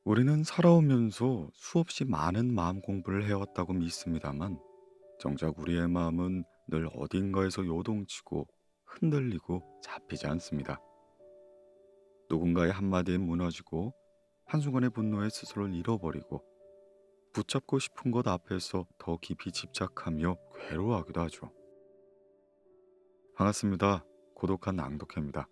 우리는 살아오면서 수없이 많은 마음 공부를 해왔다고 믿습니다만, 정작 우리의 마음은 늘 어딘가에서 요동치고 흔들리고 잡히지 않습니다. 누군가의 한마디에 무너지고, 한순간의 분노에 스스로를 잃어버리고, 붙잡고 싶은 것 앞에서 더 깊이 집착하며 괴로워하기도 하죠. 반갑습니다. 고독한 낭독회입니다.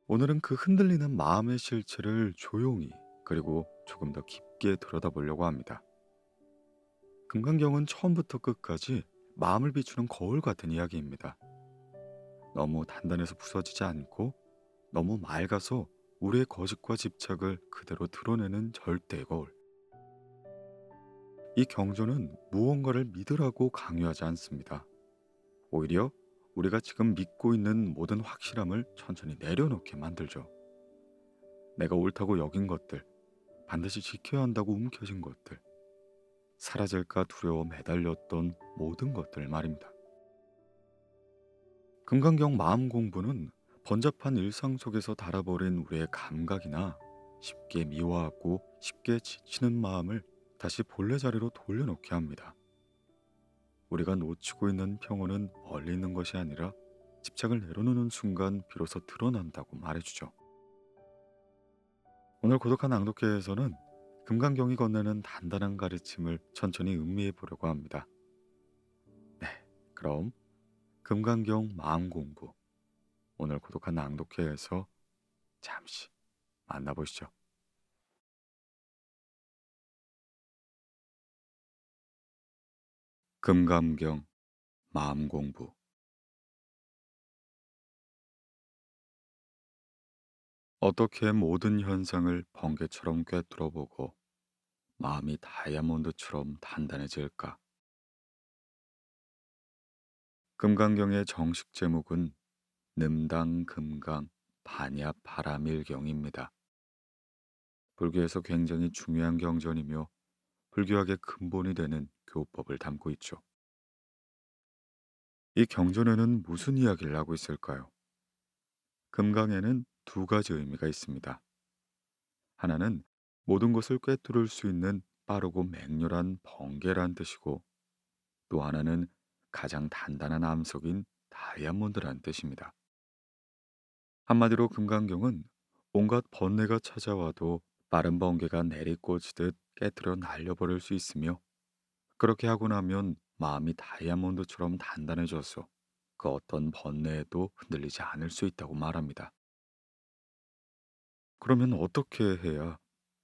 오늘은 그 흔들리는 마음의 실체를 조용히, 그리고 조금 더 깊게 들여다보려고 합니다. 금강경은 처음부터 끝까지 마음을 비추는 거울 같은 이야기입니다. 너무 단단해서 부서지지 않고, 너무 맑아서 우리의 거짓과 집착을 그대로 드러내는 절대의 거울. 이 경전은 무언가를 믿으라고 강요하지 않습니다. 오히려 우리가 지금 믿고 있는 모든 확실함을 천천히 내려놓게 만들죠. 내가 옳다고 여긴 것들, 반드시 지켜야 한다고 움켜쥔 것들, 사라질까 두려워 매달렸던 모든 것들 말입니다. 금강경 마음 공부는 번잡한 일상 속에서 달아버린 우리의 감각이나 쉽게 미워하고 쉽게 지치는 마음을 다시 본래 자리로 돌려놓게 합니다. 우리가 놓치고 있는 평온은 멀리 있는 것이 아니라 집착을 내려놓는 순간 비로소 드러난다고 말해주죠. 오늘 고독한 낭독회에서는 금강경이 건네는 단단한 가르침을 천천히 음미해 보려고 합니다. 네, 그럼 금강경 마음 공부, 오늘 고독한 낭독회에서 잠시 만나보시죠. 금감경 마음 공부. 어떻게 모든 현상을 번개처럼 꿰뚫어보고 마음이 다이아몬드처럼 단단해질까? 금강경의 정식 제목은 ንም당 금강 반야 바라밀경입니다. 불교에서 굉장히 중요한 경전이며 불교학의 근본이 되는 교법을 담고 있죠. 이 경전에는 무슨 이야기를 하고 있을까요? 금강에는 두 가지 의미가 있습니다. 하나는 모든 것을 꿰뚫을 수 있는 빠르고 맹렬한 번개란 뜻이고, 또 하나는 가장 단단한 암석인 다이아몬드란 뜻입니다. 한마디로 금강경은 온갖 번뇌가 찾아와도 빠른 번개가 내리꽂듯 깨트려 날려버릴 수 있으며, 그렇게 하고 나면 마음이 다이아몬드처럼 단단해져서 그 어떤 번뇌에도 흔들리지 않을 수 있다고 말합니다. 그러면 어떻게 해야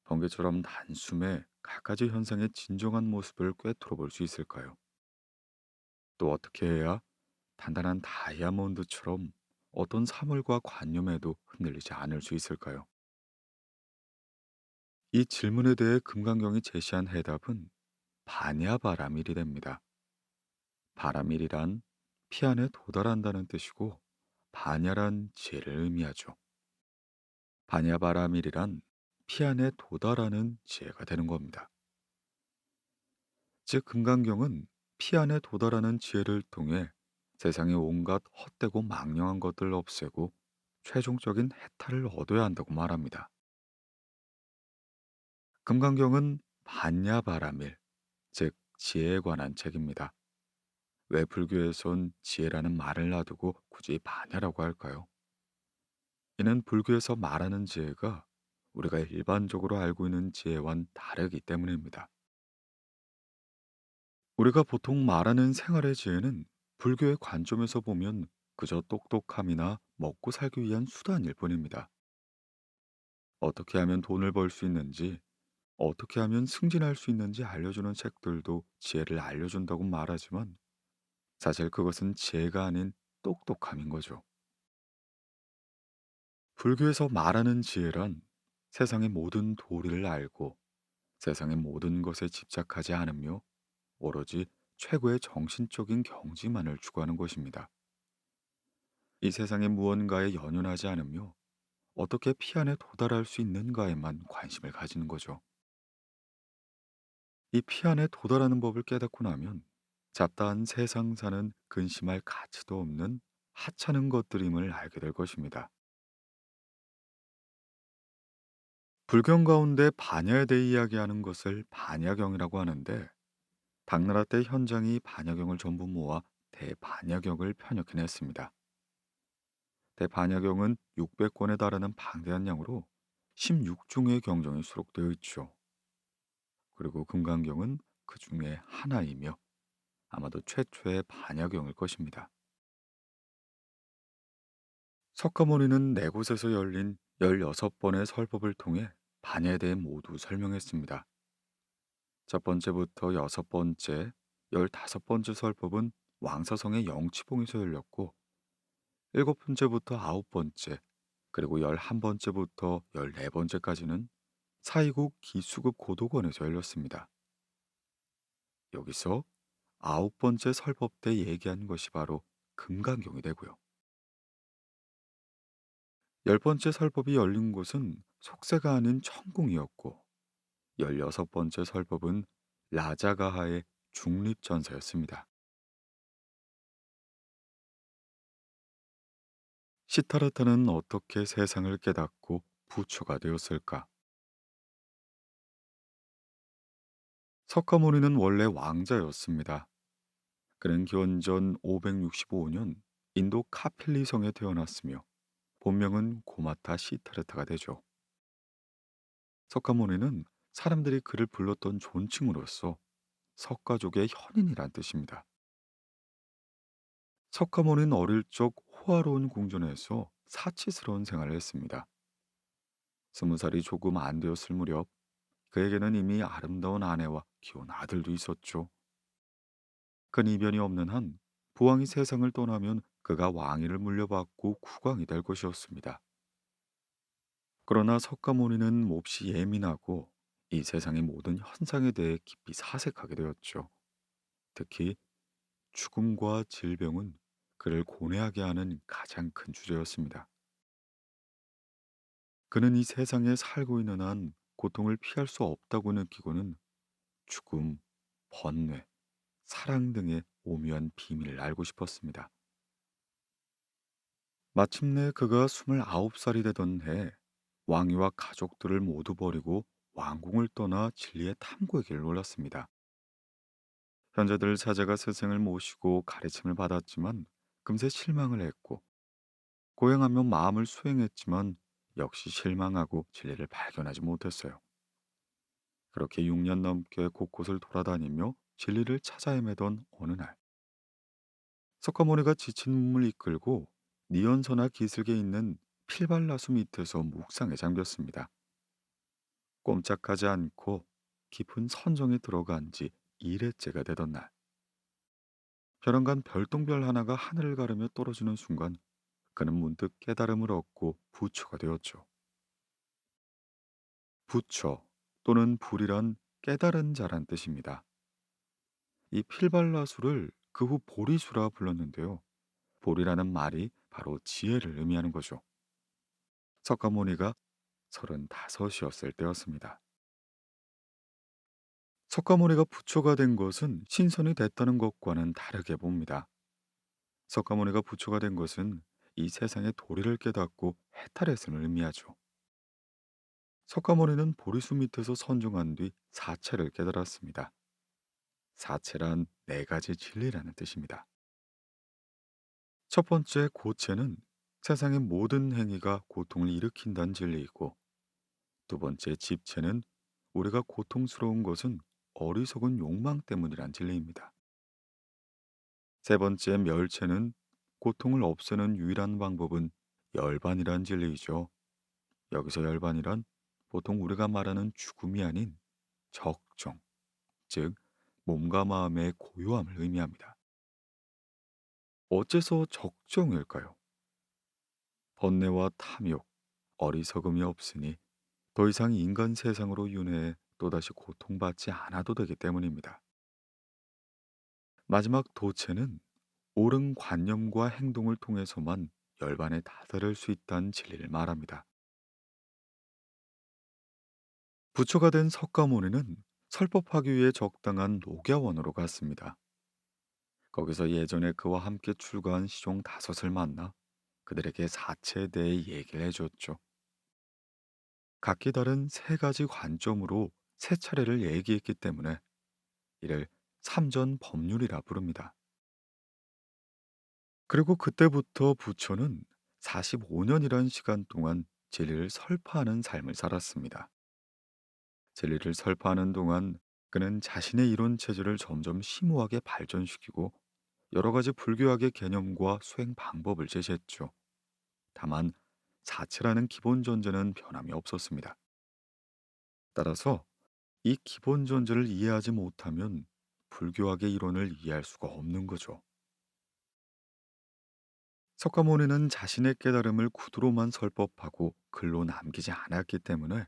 번개처럼 단숨에 갖가지 현상의 진정한 모습을 꿰뚫어 볼 수 있을까요? 또 어떻게 해야 단단한 다이아몬드처럼 어떤 사물과 관념에도 흔들리지 않을 수 있을까요? 이 질문에 대해 금강경이 제시한 해답은 바냐바라밀이 됩니다. 바라밀이란 피 안에 도달한다는 뜻이고, 바냐란 지혜를 의미하죠. 바냐바라밀이란 피 안에 도달하는 지혜가 되는 겁니다. 즉 금강경은 피 안에 도달하는 지혜를 통해 세상의 온갖 헛되고 망령한 것들을 없애고 최종적인 해탈을 얻어야 한다고 말합니다. 금강경은 반야바라밀, 즉 지혜에 관한 책입니다. 왜 불교에선 지혜라는 말을 놔두고 굳이 반야라고 할까요? 이는 불교에서 말하는 지혜가 우리가 일반적으로 알고 있는 지혜와는 다르기 때문입니다. 우리가 보통 말하는 생활의 지혜는 불교의 관점에서 보면 그저 똑똑함이나 먹고 살기 위한 수단일 뿐입니다. 어떻게 하면 돈을 벌 수 있는지, 어떻게 하면 승진할 수 있는지 알려주는 책들도 지혜를 알려준다고 말하지만, 사실 그것은 지혜가 아닌 똑똑함인 거죠. 불교에서 말하는 지혜란 세상의 모든 도리를 알고 세상의 모든 것에 집착하지 않으며 오로지 최고의 정신적인 경지만을 추구하는 것입니다. 이 세상의 무언가에 연연하지 않으며 어떻게 피 안에 도달할 수 있는가에만 관심을 가지는 거죠. 이 피 안에 도달하는 법을 깨닫고 나면 잡다한 세상 사는 근심할 가치도 없는 하찮은 것들임을 알게 될 것입니다. 불경 가운데 반야에 대해 이야기하는 것을 반야경이라고 하는데, 당나라 때 현장이 반야경을 전부 모아 대반야경을 편역해냈습니다. 대반야경은 600권에 달하는 방대한 양으로 16종의 경전이 수록되어 있죠. 그리고 금강경은 그 중에 하나이며 아마도 최초의 반야경일 것입니다. 석가모니는 네 곳에서 열린 16번의 설법을 통해 반야에 대해 모두 설명했습니다. 첫 번째부터 여섯 번째, 15번째 설법은 왕사성의 영치봉에서 열렸고, 일곱 번째부터 아홉 번째, 그리고 11번째부터 14번째까지는 사이국 기수급 고도관에서 열렸습니다. 여기서 아홉 번째 설법 때 얘기한 것이 바로 금강경이 되고요. 열 번째 설법이 열린 곳은 속세가 아닌 천궁이었고, 16번째 설법은 라자가하의 중립전사였습니다. 시타르타는 어떻게 세상을 깨닫고 부처가 되었을까? 석가모니는 원래 왕자였습니다. 그는 기원전 565년 인도 카필리 성에 태어났으며 본명은 고마타 시타르타가 되죠. 석가모니는 사람들이 그를 불렀던 존칭으로서 석가족의 현인이란 뜻입니다. 석가모니는 어릴 적 호화로운 궁전에서 사치스러운 생활을 했습니다. 20살이 조금 안 되었을 무렵 그에게는 이미 아름다운 아내와 귀여운 아들도 있었죠. 큰 이변이 없는 한 부왕이 세상을 떠나면 그가 왕위를 물려받고 국왕이 될 것이었습니다. 그러나 석가모니는 몹시 예민하고 이 세상의 모든 현상에 대해 깊이 사색하게 되었죠. 특히 죽음과 질병은 그를 고뇌하게 하는 가장 큰 주제였습니다. 그는 이 세상에 살고 있는 한 고통을 피할 수 없다고 느끼고는 죽음, 번뇌, 사랑 등의 오묘한 비밀을 알고 싶었습니다. 마침내 그가 29살이 되던 해 왕위와 가족들을 모두 버리고 왕궁을 떠나 진리의 탐구의 길을 올랐습니다. 현자들 사제가 스승을 모시고 가르침을 받았지만 금세 실망을 했고, 고행하며 마음을 수행했지만 역시 실망하고 진리를 발견하지 못했어요. 그렇게 6년 넘게 곳곳을 돌아다니며 진리를 찾아 헤매던 어느 날, 석가모니가 지친 몸을 이끌고 니언서나 기슭에 있는 필발나수 밑에서 묵상에 잠겼습니다. 꼼짝하지 않고 깊은 선정에 들어간 지 2회째가 되던 날, 별안간 별똥별 하나가 하늘을 가르며 떨어지는 순간 그는 문득 깨달음을 얻고 부처가 되었죠. 부처 또는 불이란 깨달은 자란 뜻입니다. 이 필발라수를 그 후 보리수라 불렀는데요. 보리라는 말이 바로 지혜를 의미하는 거죠. 석가모니가 35이었을 때였습니다. 석가모니가 부처가 된 것은 신선이 됐다는 것과는 다르게 봅니다. 석가모니가 부처가 된 것은 이 세상의 도리를 깨닫고 해탈했음을 의미하죠. 석가모니는 보리수 밑에서 선정한 뒤 사체를 깨달았습니다. 사체란 네 가지 진리라는 뜻입니다. 첫 번째 고체는 세상의 모든 행위가 고통을 일으킨다는 진리이고, 두 번째 집체는 우리가 고통스러운 것은 어리석은 욕망 때문이란 진리입니다. 세 번째 멸체는 고통을 없애는 유일한 방법은 열반이란 진리이죠. 여기서 열반이란 보통 우리가 말하는 죽음이 아닌 적정, 즉 몸과 마음의 고요함을 의미합니다. 어째서 적정일까요? 번뇌와 탐욕, 어리석음이 없으니 더 이상 인간 세상으로 윤회해 또다시 고통받지 않아도 되기 때문입니다. 마지막 도체는 옳은 관념과 행동을 통해서만 열반에 다다를 수 있다는 진리를 말합니다. 부처가 된 석가모니는 설법하기 위해 적당한 녹야원으로 갔습니다. 거기서 예전에 그와 함께 출가한 시종 다섯을 만나 그들에게 사체에 대해 얘기를 해줬죠. 각기 다른 세 가지 관점으로 세 차례를 얘기했기 때문에 이를 삼전 법률이라 부릅니다. 그리고 그때부터 부처는 45년이란 시간 동안 진리를 설파하는 삶을 살았습니다. 진리를 설파하는 동안 그는 자신의 이론 체제를 점점 심오하게 발전시키고 여러 가지 불교학의 개념과 수행 방법을 제시했죠. 다만 사체라는 기본 존재는 변함이 없었습니다. 따라서 이 기본 존재를 이해하지 못하면 불교학의 이론을 이해할 수가 없는 거죠. 석가모니는 자신의 깨달음을 구두로만 설법하고 글로 남기지 않았기 때문에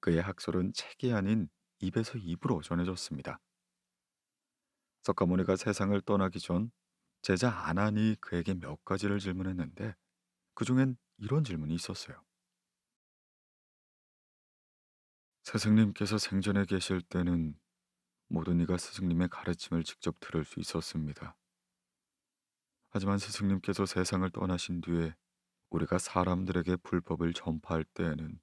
그의 학설은 책이 아닌 입에서 입으로 전해졌습니다. 석가모니가 세상을 떠나기 전 제자 아난이 그에게 몇 가지를 질문했는데 그중엔 이런 질문이 있었어요. 스승님께서 생전에 계실 때는 모든 이가 스승님의 가르침을 직접 들을 수 있었습니다. 하지만 스승님께서 세상을 떠나신 뒤에 우리가 사람들에게 불법을 전파할 때에는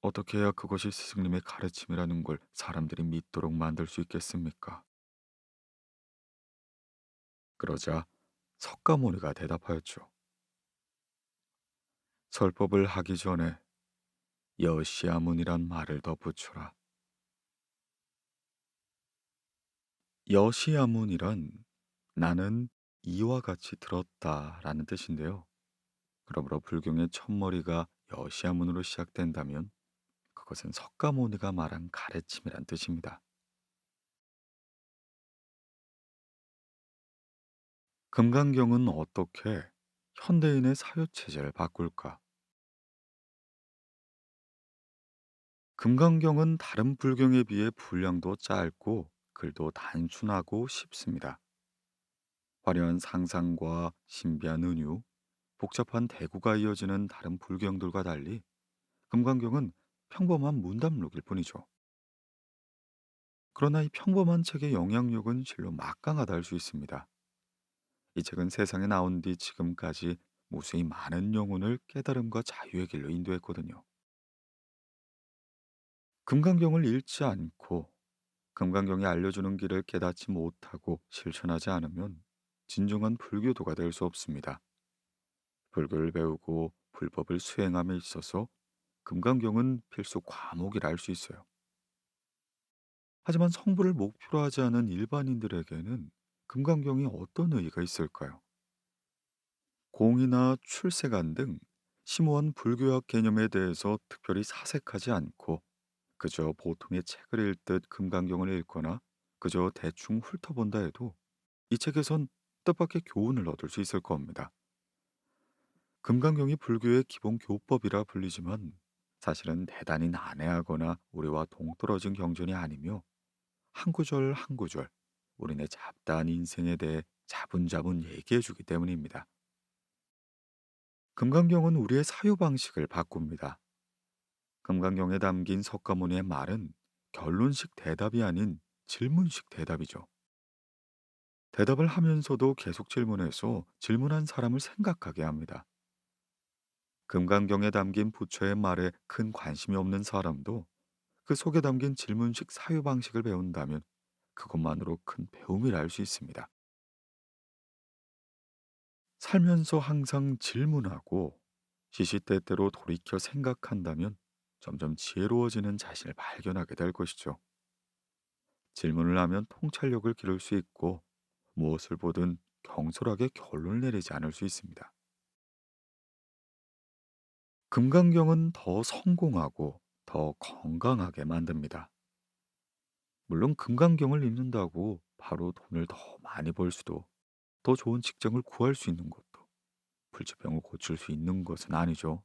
어떻게 해야 그것이 스승님의 가르침이라는 걸 사람들이 믿도록 만들 수 있겠습니까? 그러자 석가모니가 대답하였죠. 설법을 하기 전에 여시아문이란 말을 덧붙여라. 여시아문이란 나는 이와 같이 들었다라는 뜻인데요. 그러므로 불경의 첫머리가 여시아문으로 시작된다면 그것은 석가모니가 말한 가르침이란 뜻입니다. 금강경은 어떻게 현대인의 사유체제를 바꿀까? 금강경은 다른 불경에 비해 분량도 짧고 글도 단순하고 쉽습니다. 화려한 상상과 신비한 은유, 복잡한 대구가 이어지는 다른 불경들과 달리 금강경은 평범한 문답록일 뿐이죠. 그러나 이 평범한 책의 영향력은 실로 막강하다 할 수 있습니다. 이 책은 세상에 나온 뒤 지금까지 무수히 많은 영혼을 깨달음과 자유의 길로 인도했거든요. 금강경을 읽지 않고 금강경이 알려주는 길을 깨닫지 못하고 실천하지 않으면 진정한 불교도가 될 수 없습니다. 불교를 배우고 불법을 수행함에 있어서 금강경은 필수 과목이라 할 수 있어요. 하지만 성불을 목표로 하지 않은 일반인들에게는 금강경이 어떤 의의가 있을까요? 공이나 출세관 등 심오한 불교학 개념에 대해서 특별히 사색하지 않고 그저 보통의 책을 읽듯 금강경을 읽거나 그저 대충 훑어본다 해도 이 책에선 뜻밖의 교훈을 얻을 수 있을 겁니다. 금강경이 불교의 기본 교법이라 불리지만 사실은 대단히 난해하거나 우리와 동떨어진 경전이 아니며 한 구절 한 구절 우리네 잡다한 인생에 대해 자분자분 얘기해 주기 때문입니다. 금강경은 우리의 사유 방식을 바꿉니다. 금강경에 담긴 석가모니의 말은 결론식 대답이 아닌 질문식 대답이죠. 대답을 하면서도 계속 질문해서 질문한 사람을 생각하게 합니다. 금강경에 담긴 부처의 말에 큰 관심이 없는 사람도 그 속에 담긴 질문식 사유 방식을 배운다면 그것만으로 큰 배움이라 할 수 있습니다. 살면서 항상 질문하고 시시때때로 돌이켜 생각한다면 점점 지혜로워지는 자신을 발견하게 될 것이죠. 질문을 하면 통찰력을 기를 수 있고 무엇을 보든 경솔하게 결론을 내리지 않을 수 있습니다. 금강경은 더 성공하고 더 건강하게 만듭니다. 물론 금강경을 읽는다고 바로 돈을 더 많이 벌 수도 더 좋은 직장을 구할 수 있는 것도 불치병을 고칠 수 있는 것은 아니죠.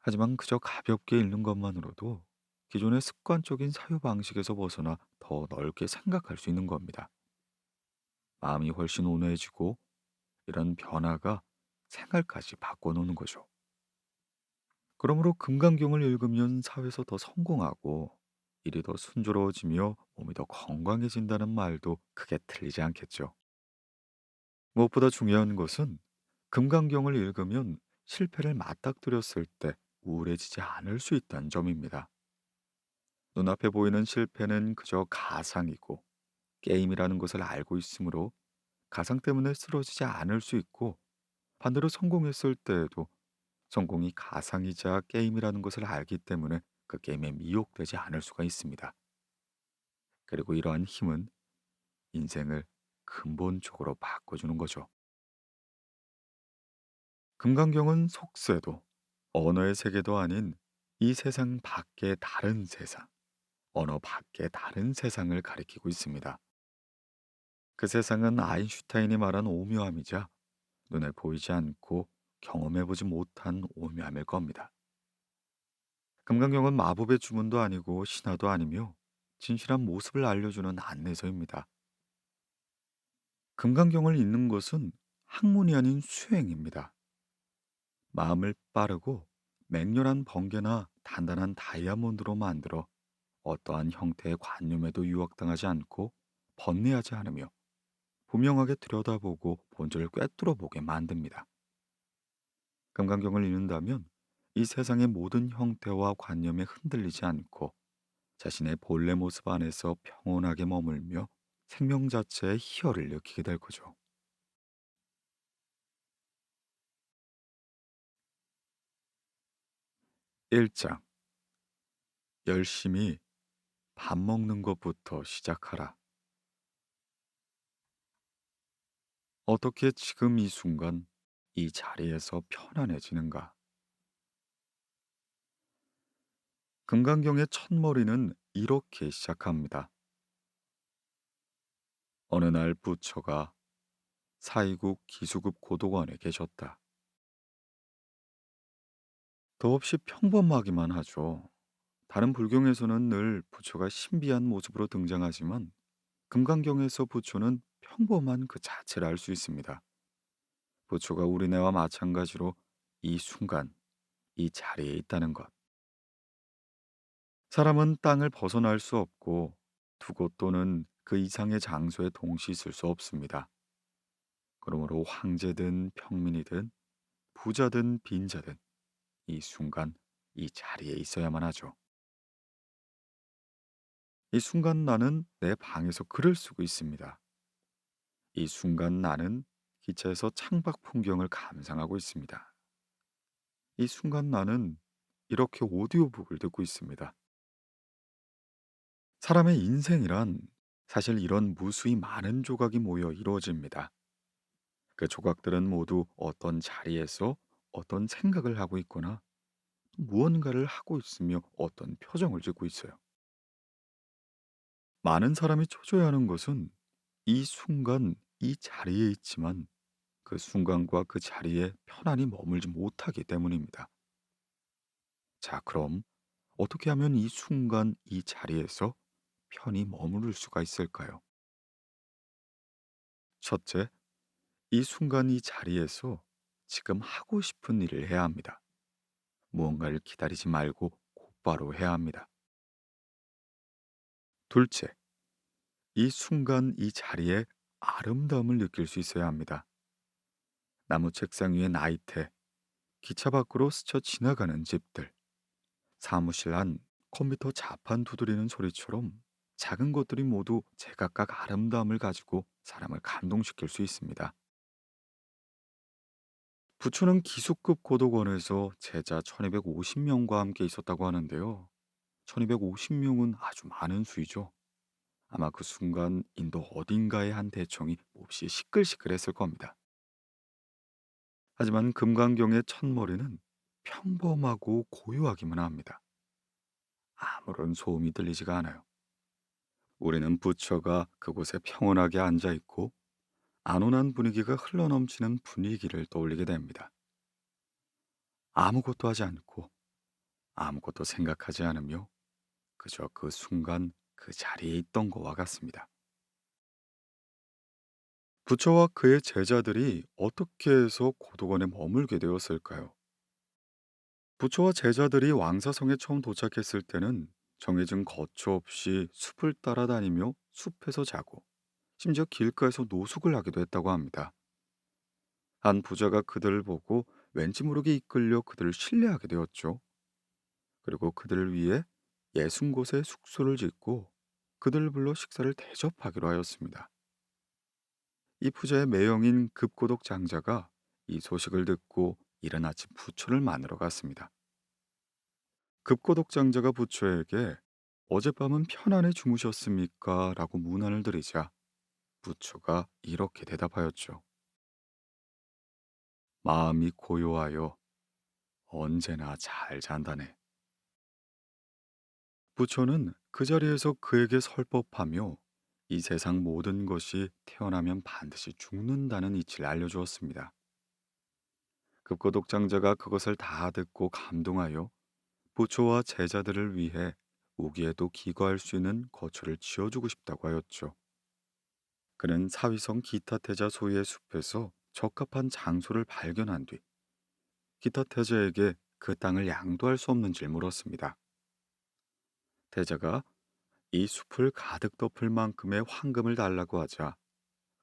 하지만 그저 가볍게 읽는 것만으로도 기존의 습관적인 사유 방식에서 벗어나 더 넓게 생각할 수 있는 겁니다. 마음이 훨씬 온화해지고 이런 변화가 생활까지 바꿔놓는 거죠. 그러므로 금강경을 읽으면 사회에서 더 성공하고 일이 더 순조로워지며 몸이 더 건강해진다는 말도 크게 틀리지 않겠죠. 무엇보다 중요한 것은 금강경을 읽으면 실패를 맞닥뜨렸을 때 우울해지지 않을 수 있다는 점입니다. 눈앞에 보이는 실패는 그저 가상이고 게임이라는 것을 알고 있으므로 가상 때문에 쓰러지지 않을 수 있고, 반대로 성공했을 때에도 성공이 가상이자 게임이라는 것을 알기 때문에 그 게임에 미혹되지 않을 수가 있습니다. 그리고 이러한 힘은 인생을 근본적으로 바꿔주는 거죠. 금강경은 속세도, 언어의 세계도 아닌 이 세상 밖의 다른 세상, 언어 밖의 다른 세상을 가리키고 있습니다. 그 세상은 아인슈타인이 말한 오묘함이자 눈에 보이지 않고 경험해보지 못한 오묘함일 겁니다. 금강경은 마법의 주문도 아니고 신화도 아니며 진실한 모습을 알려주는 안내서입니다. 금강경을 읽는 것은 학문이 아닌 수행입니다. 마음을 빠르고 맹렬한 번개나 단단한 다이아몬드로 만들어 어떠한 형태의 관념에도 유혹당하지 않고 번뇌하지 않으며 분명하게 들여다보고 본질을 꿰뚫어 보게 만듭니다. 금강경을 읽는다면 이 세상의 모든 형태와 관념에 흔들리지 않고 자신의 본래 모습 안에서 평온하게 머물며 생명 자체의 희열을 느끼게 될 거죠. 1장. 열심히 밥 먹는 것부터 시작하라. 어떻게 지금 이 순간 이 자리에서 편안해지는가? 금강경의 첫머리는 이렇게 시작합니다. 어느 날 부처가 사이국 기수급 고도관에 계셨다. 더없이 평범하기만 하죠. 다른 불경에서는 늘 부처가 신비한 모습으로 등장하지만 금강경에서 부처는 평범한 그 자체를 알 수 있습니다. 부처가 우리네와 마찬가지로 이 순간, 이 자리에 있다는 것. 사람은 땅을 벗어날 수 없고 두 곳 또는 그 이상의 장소에 동시 있을 수 없습니다. 그러므로 황제든 평민이든 부자든 빈자든 이 순간, 이 자리에 있어야만 하죠. 이 순간 나는 내 방에서 글을 쓰고 있습니다. 이 순간 나는 기차에서 창밖 풍경을 감상하고 있습니다. 이 순간 나는 이렇게 오디오북을 듣고 있습니다. 사람의 인생이란 사실 이런 무수히 많은 조각이 모여 이루어집니다. 그 조각들은 모두 어떤 자리에서 어떤 생각을 하고 있거나 무언가를 하고 있으며 어떤 표정을 짓고 있어요. 많은 사람이 초조해하는 것은 이 순간 이 자리에 있지만 그 순간과 그 자리에 편안히 머물지 못하기 때문입니다. 자, 그럼 어떻게 하면 이 순간 이 자리에서 편히 머무를 수가 있을까요? 첫째, 이 순간 이 자리에서 지금 하고 싶은 일을 해야 합니다. 무언가를 기다리지 말고 곧바로 해야 합니다. 둘째, 이 순간 이 자리에 아름다움을 느낄 수 있어야 합니다. 나무 책상 위의 나이테, 기차 밖으로 스쳐 지나가는 집들, 사무실 안 컴퓨터 자판 두드리는 소리처럼 작은 것들이 모두 제각각 아름다움을 가지고 사람을 감동시킬 수 있습니다. 부처는 기수급 고도관에서 제자 1250명과 함께 있었다고 하는데요. 1250명은 아주 많은 수이죠. 아마 그 순간 인도 어딘가의 한 대청이 몹시 시끌시끌했을 겁니다. 하지만 금강경의 첫머리는 평범하고 고요하기만 합니다. 아무런 소음이 들리지가 않아요. 우리는 부처가 그곳에 평온하게 앉아 있고 안온한 분위기가 흘러넘치는 분위기를 떠올리게 됩니다. 아무것도 하지 않고 아무것도 생각하지 않으며 그저 그 순간 그 자리에 있던 것과 같습니다. 부처와 그의 제자들이 어떻게 해서 고도관에 머물게 되었을까요? 부처와 제자들이 왕사성에 처음 도착했을 때는 정해진 거처 없이 숲을 따라다니며 숲에서 자고 심지어 길가에서 노숙을 하기도 했다고 합니다. 한 부자가 그들을 보고 왠지 모르게 이끌려 그들을 신뢰하게 되었죠. 그리고 그들을 위해 60곳의 숙소를 짓고 그들을 불러 식사를 대접하기로 하였습니다. 이 부자의 매형인 급고독 장자가 이 소식을 듣고 이른 아침 부처를 만나러 갔습니다. 급고독 장자가 부처에게 어젯밤은 편안히 주무셨습니까? 라고 문안을 드리자 부처가 이렇게 대답하였죠. 마음이 고요하여 언제나 잘 잔다네. 부처는 그 자리에서 그에게 설법하며 이 세상 모든 것이 태어나면 반드시 죽는다는 이치를 알려주었습니다. 급고독 장자가 그것을 다 듣고 감동하여 부처와 제자들을 위해 우기에도 기거할 수 있는 거처를 지어주고 싶다고 하였죠. 그는 사위성 기타태자 소유의 숲에서 적합한 장소를 발견한 뒤 기타태자에게 그 땅을 양도할 수 없는지를 물었습니다. 태자가 이 숲을 가득 덮을 만큼의 황금을 달라고 하자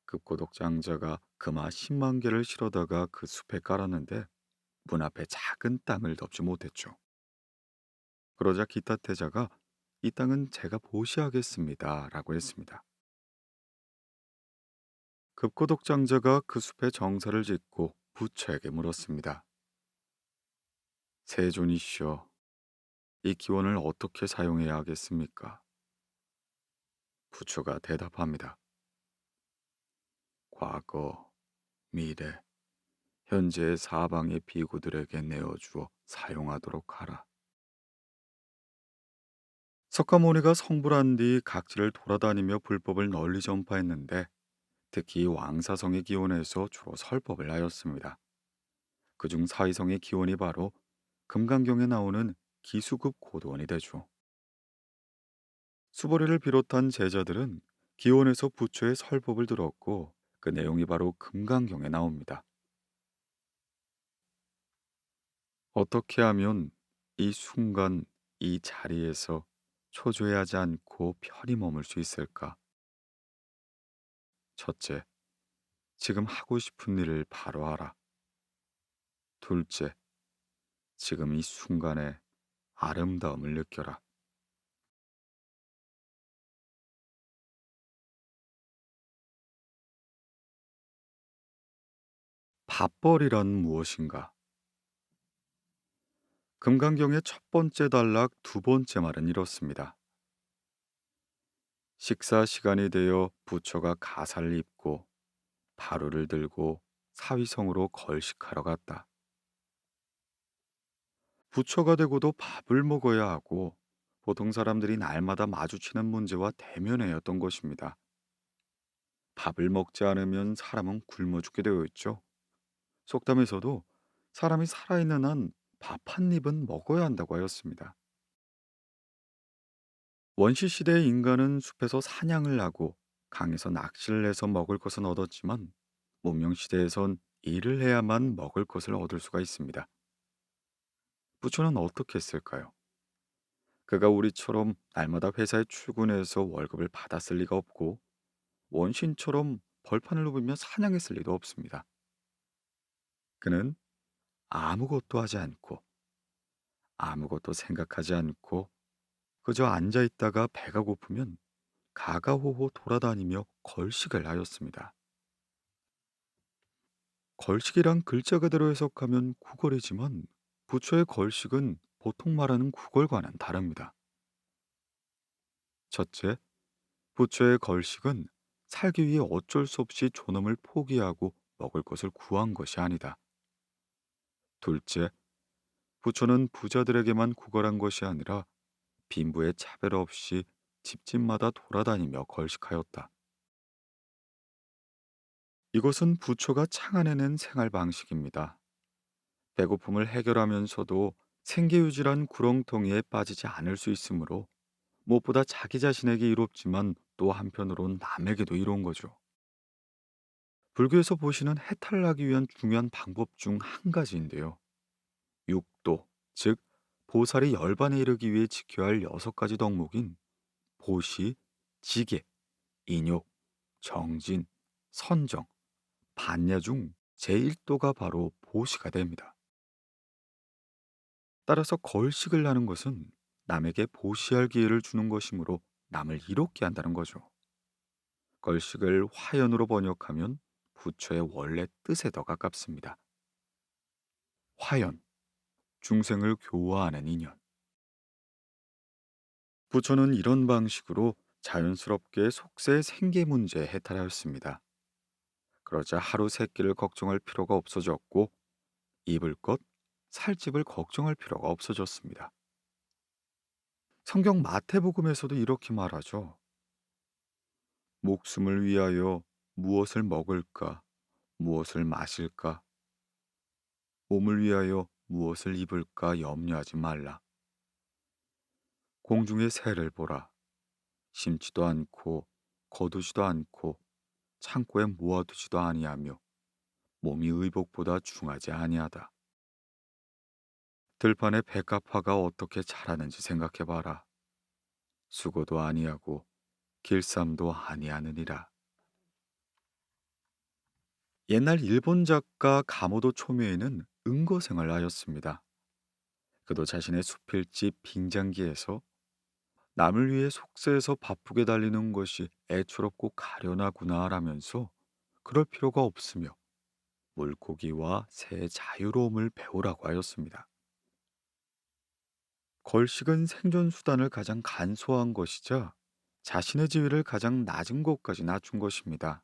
급고독 장자가 금화 10만 개를 실어다가 그 숲에 깔았는데 문 앞에 작은 땅을 덮지 못했죠. 그러자 기타태자가 이 땅은 제가 보시하겠습니다 라고 했습니다. 급고독 장자가 그 숲에 정사를 짓고 부처에게 물었습니다. 세존이시여, 이 기원을 어떻게 사용해야 하겠습니까? 부처가 대답합니다. 과거, 미래, 현재의 사방의 비구들에게 내어주어 사용하도록 하라. 석가모니가 성불한 뒤 각지를 돌아다니며 불법을 널리 전파했는데 특히 왕사성의 기원에서 주로 설법을 하였습니다. 그중 사위성의 기원이 바로 금강경에 나오는 기수급 고도원이 되죠. 수보리를 비롯한 제자들은 기원에서 부처의 설법을 들었고 그 내용이 바로 금강경에 나옵니다. 어떻게 하면 이 순간 이 자리에서 초조해하지 않고 편히 머물 수 있을까? 첫째, 지금 하고 싶은 일을 바로 하라. 둘째, 지금 이 순간의 아름다움을 느껴라. 밥벌이란 무엇인가? 금강경의 첫 번째 단락 두 번째 말은 이렇습니다. 식사 시간이 되어 부처가 가사를 입고 바루를 들고 사위성으로 걸식하러 갔다. 부처가 되고도 밥을 먹어야 하고 보통 사람들이 날마다 마주치는 문제와 대면해야 했던 것입니다. 밥을 먹지 않으면 사람은 굶어 죽게 되어 있죠. 속담에서도 사람이 살아있는 한 밥 한 입은 먹어야 한다고 하였습니다. 원시 시대의 인간은 숲에서 사냥을 하고 강에서 낚시를 해서 먹을 것은 얻었지만 문명 시대에선 일을 해야만 먹을 것을 얻을 수가 있습니다. 부처는 어떻게 했을까요? 그가 우리처럼 날마다 회사에 출근해서 월급을 받았을 리가 없고 원신처럼 벌판을 누비며 사냥했을 리도 없습니다. 그는 아무것도 하지 않고 아무것도 생각하지 않고 그저 앉아 있다가 배가 고프면 가가호호 돌아다니며 걸식을 하였습니다. 걸식이란 글자 그대로 해석하면 구걸이지만 부처의 걸식은 보통 말하는 구걸과는 다릅니다. 첫째, 부처의 걸식은 살기 위해 어쩔 수 없이 존엄을 포기하고 먹을 것을 구한 것이 아니다. 둘째, 부처는 부자들에게만 구걸한 것이 아니라 빈부의 차별 없이 집집마다 돌아다니며 걸식하였다. 이것은 부처가 창안해낸 생활 방식입니다. 배고픔을 해결하면서도 생계유지란 구렁텅이에 빠지지 않을 수 있으므로 무엇보다 자기 자신에게 이롭지만 또 한편으론 남에게도 이로운 거죠. 불교에서 보시는 해탈하기 위한 중요한 방법 중 한 가지인데요. 육도, 즉 보살이 열반에 이르기 위해 지켜야 할 6가지 덕목인 보시, 지계, 인욕, 정진, 선정, 반야 중 제1도가 바로 보시가 됩니다. 따라서 걸식을 하는 것은 남에게 보시할 기회를 주는 것이므로 남을 이롭게 한다는 거죠. 걸식을 화연으로 번역하면 부처의 원래 뜻에 더 가깝습니다. 화연, 중생을 교화하는 인연. 부처는 이런 방식으로 자연스럽게 속세의 생계 문제에 해탈하였습니다. 그러자 하루 세 끼를 걱정할 필요가 없어졌고 입을 것, 살집을 걱정할 필요가 없어졌습니다. 성경 마태복음에서도 이렇게 말하죠. 목숨을 위하여 무엇을 먹을까, 무엇을 마실까, 몸을 위하여 무엇을 입을까 염려하지 말라. 공중의 새를 보라. 심지도 않고 거두지도 않고 창고에 모아두지도 아니하며 몸이 의복보다 중하지 아니하다. 들판의 백합화가 어떻게 자라는지 생각해봐라. 수고도 아니하고 길쌈도 아니하느니라. 옛날 일본 작가 가모도 초메이는 응거생을 하였습니다. 그도 자신의 수필집 빙장기에서 남을 위해 속세에서 바쁘게 달리는 것이 애처롭고 가련하구나라면서 그럴 필요가 없으며 물고기와 새의 자유로움을 배우라고 하였습니다. 걸식은 생존 수단을 가장 간소한 것이자 자신의 지위를 가장 낮은 곳까지 낮춘 것입니다.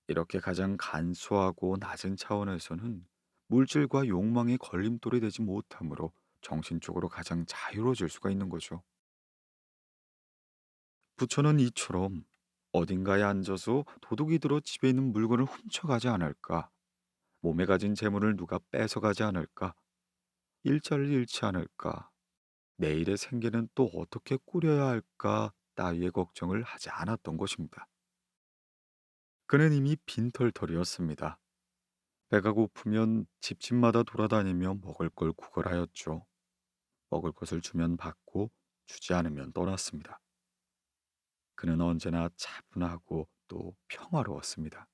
이렇게 가장 간소하고 낮은 차원에서는 물질과 욕망의 걸림돌이 되지 못하므로 정신적으로 가장 자유로워질 수가 있는 거죠. 부처는 이처럼 어딘가에 앉아서 도둑이 들어 집에 있는 물건을 훔쳐가지 않을까, 몸에 가진 재물을 누가 뺏어가지 않을까, 일자를 잃지 않을까, 내일의 생계는 또 어떻게 꾸려야 할까 따위의 걱정을 하지 않았던 것입니다. 그는 이미 빈털털이었습니다. 배가 고프면 집집마다 돌아다니며 먹을 걸 구걸하였죠. 먹을 것을 주면 받고 주지 않으면 떠났습니다. 그는 언제나 차분하고 또 평화로웠습니다.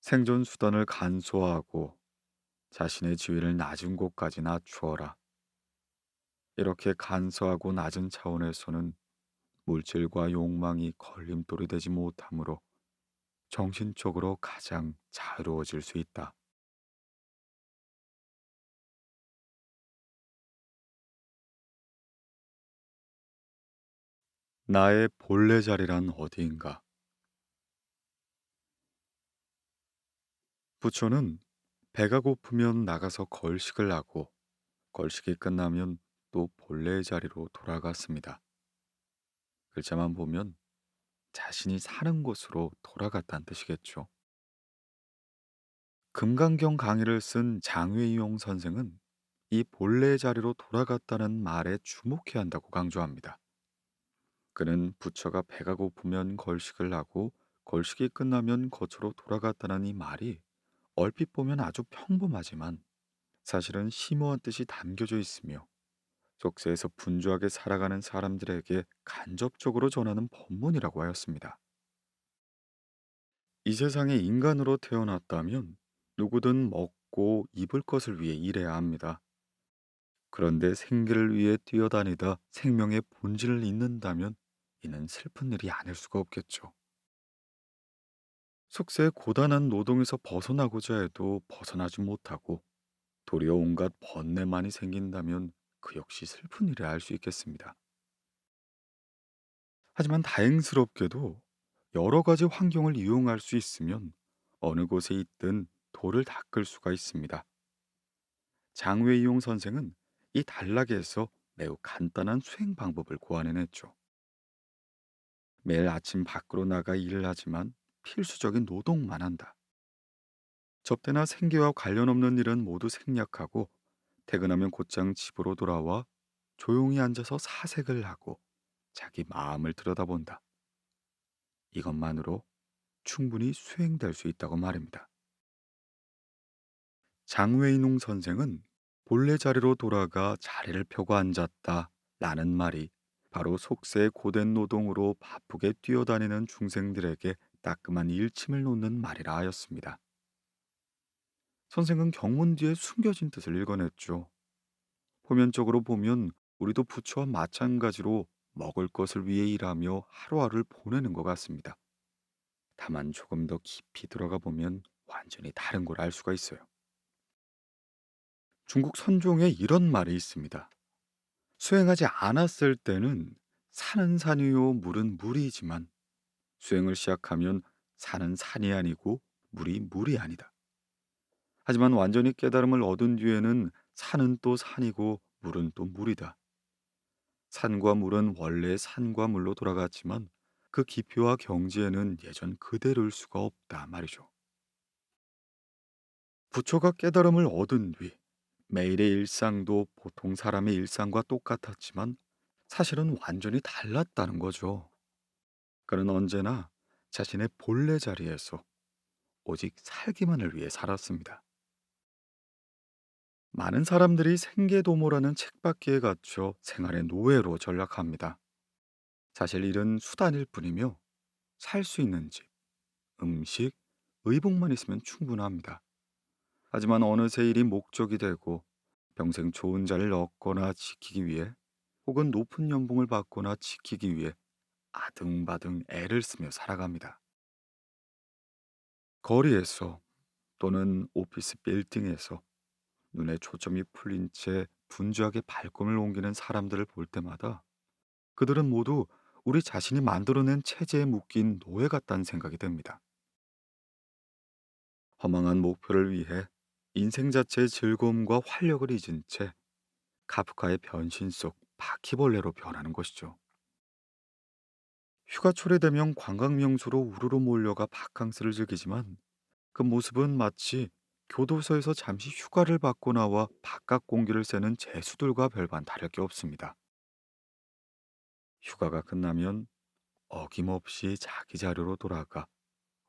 생존 수단을 간소화하고 자신의 지위를 낮은 곳까지 낮추어라. 이렇게 간소하고 낮은 차원에서는 물질과 욕망이 걸림돌이 되지 못하므로 정신적으로 가장 자유로워질 수 있다. 나의 본래 자리란 어디인가? 부처는 배가 고프면 나가서 걸식을 하고 걸식이 끝나면 또 본래의 자리로 돌아갔습니다. 글자만 보면 자신이 사는 곳으로 돌아갔다는 뜻이겠죠. 금강경 강의를 쓴 장외이용 선생은 이 본래의 자리로 돌아갔다는 말에 주목해야 한다고 강조합니다. 그는 부처가 배가 고프면 걸식을 하고 걸식이 끝나면 거처로 돌아갔다는 이 말이 얼핏 보면 아주 평범하지만 사실은 심오한 뜻이 담겨져 있으며 속세에서 분주하게 살아가는 사람들에게 간접적으로 전하는 법문이라고 하였습니다. 이 세상에 인간으로 태어났다면 누구든 먹고 입을 것을 위해 일해야 합니다. 그런데 생계를 위해 뛰어다니다 생명의 본질을 잊는다면 이는 슬픈 일이 아닐 수가 없겠죠. 속세의 고단한 노동에서 벗어나고자 해도 벗어나지 못하고 도리어 온갖 번뇌만이 생긴다면 그 역시 슬픈 일이라 할 수 있겠습니다. 하지만 다행스럽게도 여러 가지 환경을 이용할 수 있으면 어느 곳에 있든 돌을 닦을 수가 있습니다. 장외이용 선생은 이 단락에서 매우 간단한 수행 방법을 고안해냈죠. 매일 아침 밖으로 나가 일을 하지만 필수적인 노동만 한다. 접대나 생계와 관련 없는 일은 모두 생략하고 퇴근하면 곧장 집으로 돌아와 조용히 앉아서 사색을 하고 자기 마음을 들여다본다. 이것만으로 충분히 수행될 수 있다고 말입니다. 장외인웅 선생은 본래 자리로 돌아가 자리를 펴고 앉았다 라는 말이 바로 속세의 고된 노동으로 바쁘게 뛰어다니는 중생들에게 따끔한 일침을 놓는 말이라 하였습니다. 선생은 경문 뒤에 숨겨진 뜻을 읽어냈죠. 표면적으로 보면 우리도 부처와 마찬가지로 먹을 것을 위해 일하며 하루하루를 보내는 것 같습니다. 다만 조금 더 깊이 들어가 보면 완전히 다른 걸 알 수가 있어요. 중국 선종에 이런 말이 있습니다. 수행하지 않았을 때는 산은 산이요 물은 물이지만 수행을 시작하면 산은 산이 아니고 물이 물이 아니다. 하지만 완전히 깨달음을 얻은 뒤에는 산은 또 산이고 물은 또 물이다. 산과 물은 원래 산과 물로 돌아갔지만 그 깊이와 경지에는 예전 그대로일 수가 없다 말이죠. 부처가 깨달음을 얻은 뒤 매일의 일상도 보통 사람의 일상과 똑같았지만 사실은 완전히 달랐다는 거죠. 그는 언제나 자신의 본래 자리에서 오직 살기만을 위해 살았습니다. 많은 사람들이 생계도모라는 책받기에 갇혀 생활의 노예로 전락합니다. 사실 일은 수단일 뿐이며 살 수 있는 집, 음식, 의복만 있으면 충분합니다. 하지만 어느새 일이 목적이 되고 평생 좋은 자리를 얻거나 지키기 위해 혹은 높은 연봉을 받거나 지키기 위해 아등바등 애를 쓰며 살아갑니다. 거리에서 또는 오피스 빌딩에서 눈에 초점이 풀린 채 분주하게 발걸음을 옮기는 사람들을 볼 때마다 그들은 모두 우리 자신이 만들어낸 체제에 묶인 노예 같다는 생각이 듭니다. 허망한 목표를 위해 인생 자체의 즐거움과 활력을 잊은 채 카프카의 변신 속 바퀴벌레로 변하는 것이죠. 휴가철이 되면 관광 명소로 우르르 몰려가 바캉스를 즐기지만 그 모습은 마치 교도소에서 잠시 휴가를 받고 나와 바깥 공기를 쐬는 죄수들과 별반 다를 게 없습니다. 휴가가 끝나면 어김없이 자기 자료로 돌아가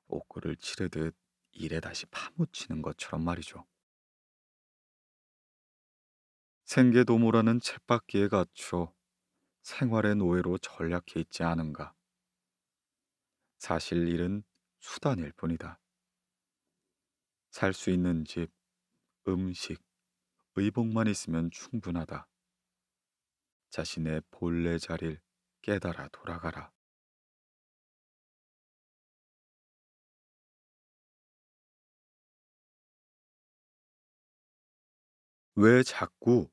옥고를 치르듯 일에 다시 파묻히는 것처럼 말이죠. 생계도모라는 쳇바퀴에 갇혀 생활의 노예로 전락해 있지 않은가. 사실 일은 수단일 뿐이다. 살 수 있는 집, 음식, 의복만 있으면 충분하다. 자신의 본래 자리를 깨달아 돌아가라. 왜 자꾸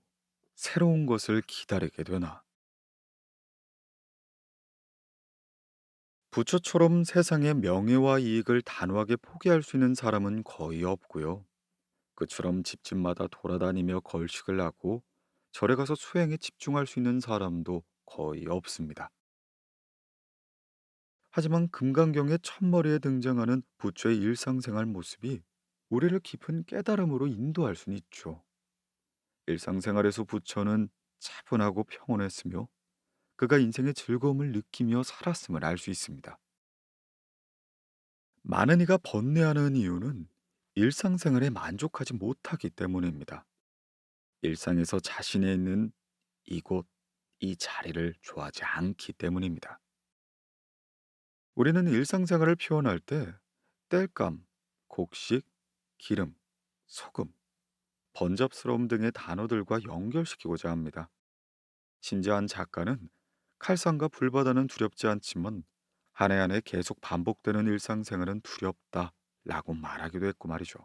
새로운 것을 기다리게 되나? 부처처럼 세상의 명예와 이익을 단호하게 포기할 수 있는 사람은 거의 없고요. 그처럼 집집마다 돌아다니며 걸식을 하고 절에 가서 수행에 집중할 수 있는 사람도 거의 없습니다. 하지만 금강경의 첫머리에 등장하는 부처의 일상생활 모습이 우리를 깊은 깨달음으로 인도할 수는 있죠. 일상생활에서 부처는 차분하고 평온했으며 그가 인생의 즐거움을 느끼며 살았음을 알 수 있습니다. 많은 이가 번뇌하는 이유는 일상생활에 만족하지 못하기 때문입니다. 일상에서 자신의 있는 이곳, 이 자리를 좋아하지 않기 때문입니다. 우리는 일상생활을 표현할 때 땔감, 곡식, 기름, 소금, 번잡스러움 등의 단어들과 연결시키고자 합니다. 심지어 한 작가는 칼상과 불바다는 두렵지 않지만 한 해 한 해 계속 반복되는 일상생활은 두렵다 라고 말하기도 했고 말이죠.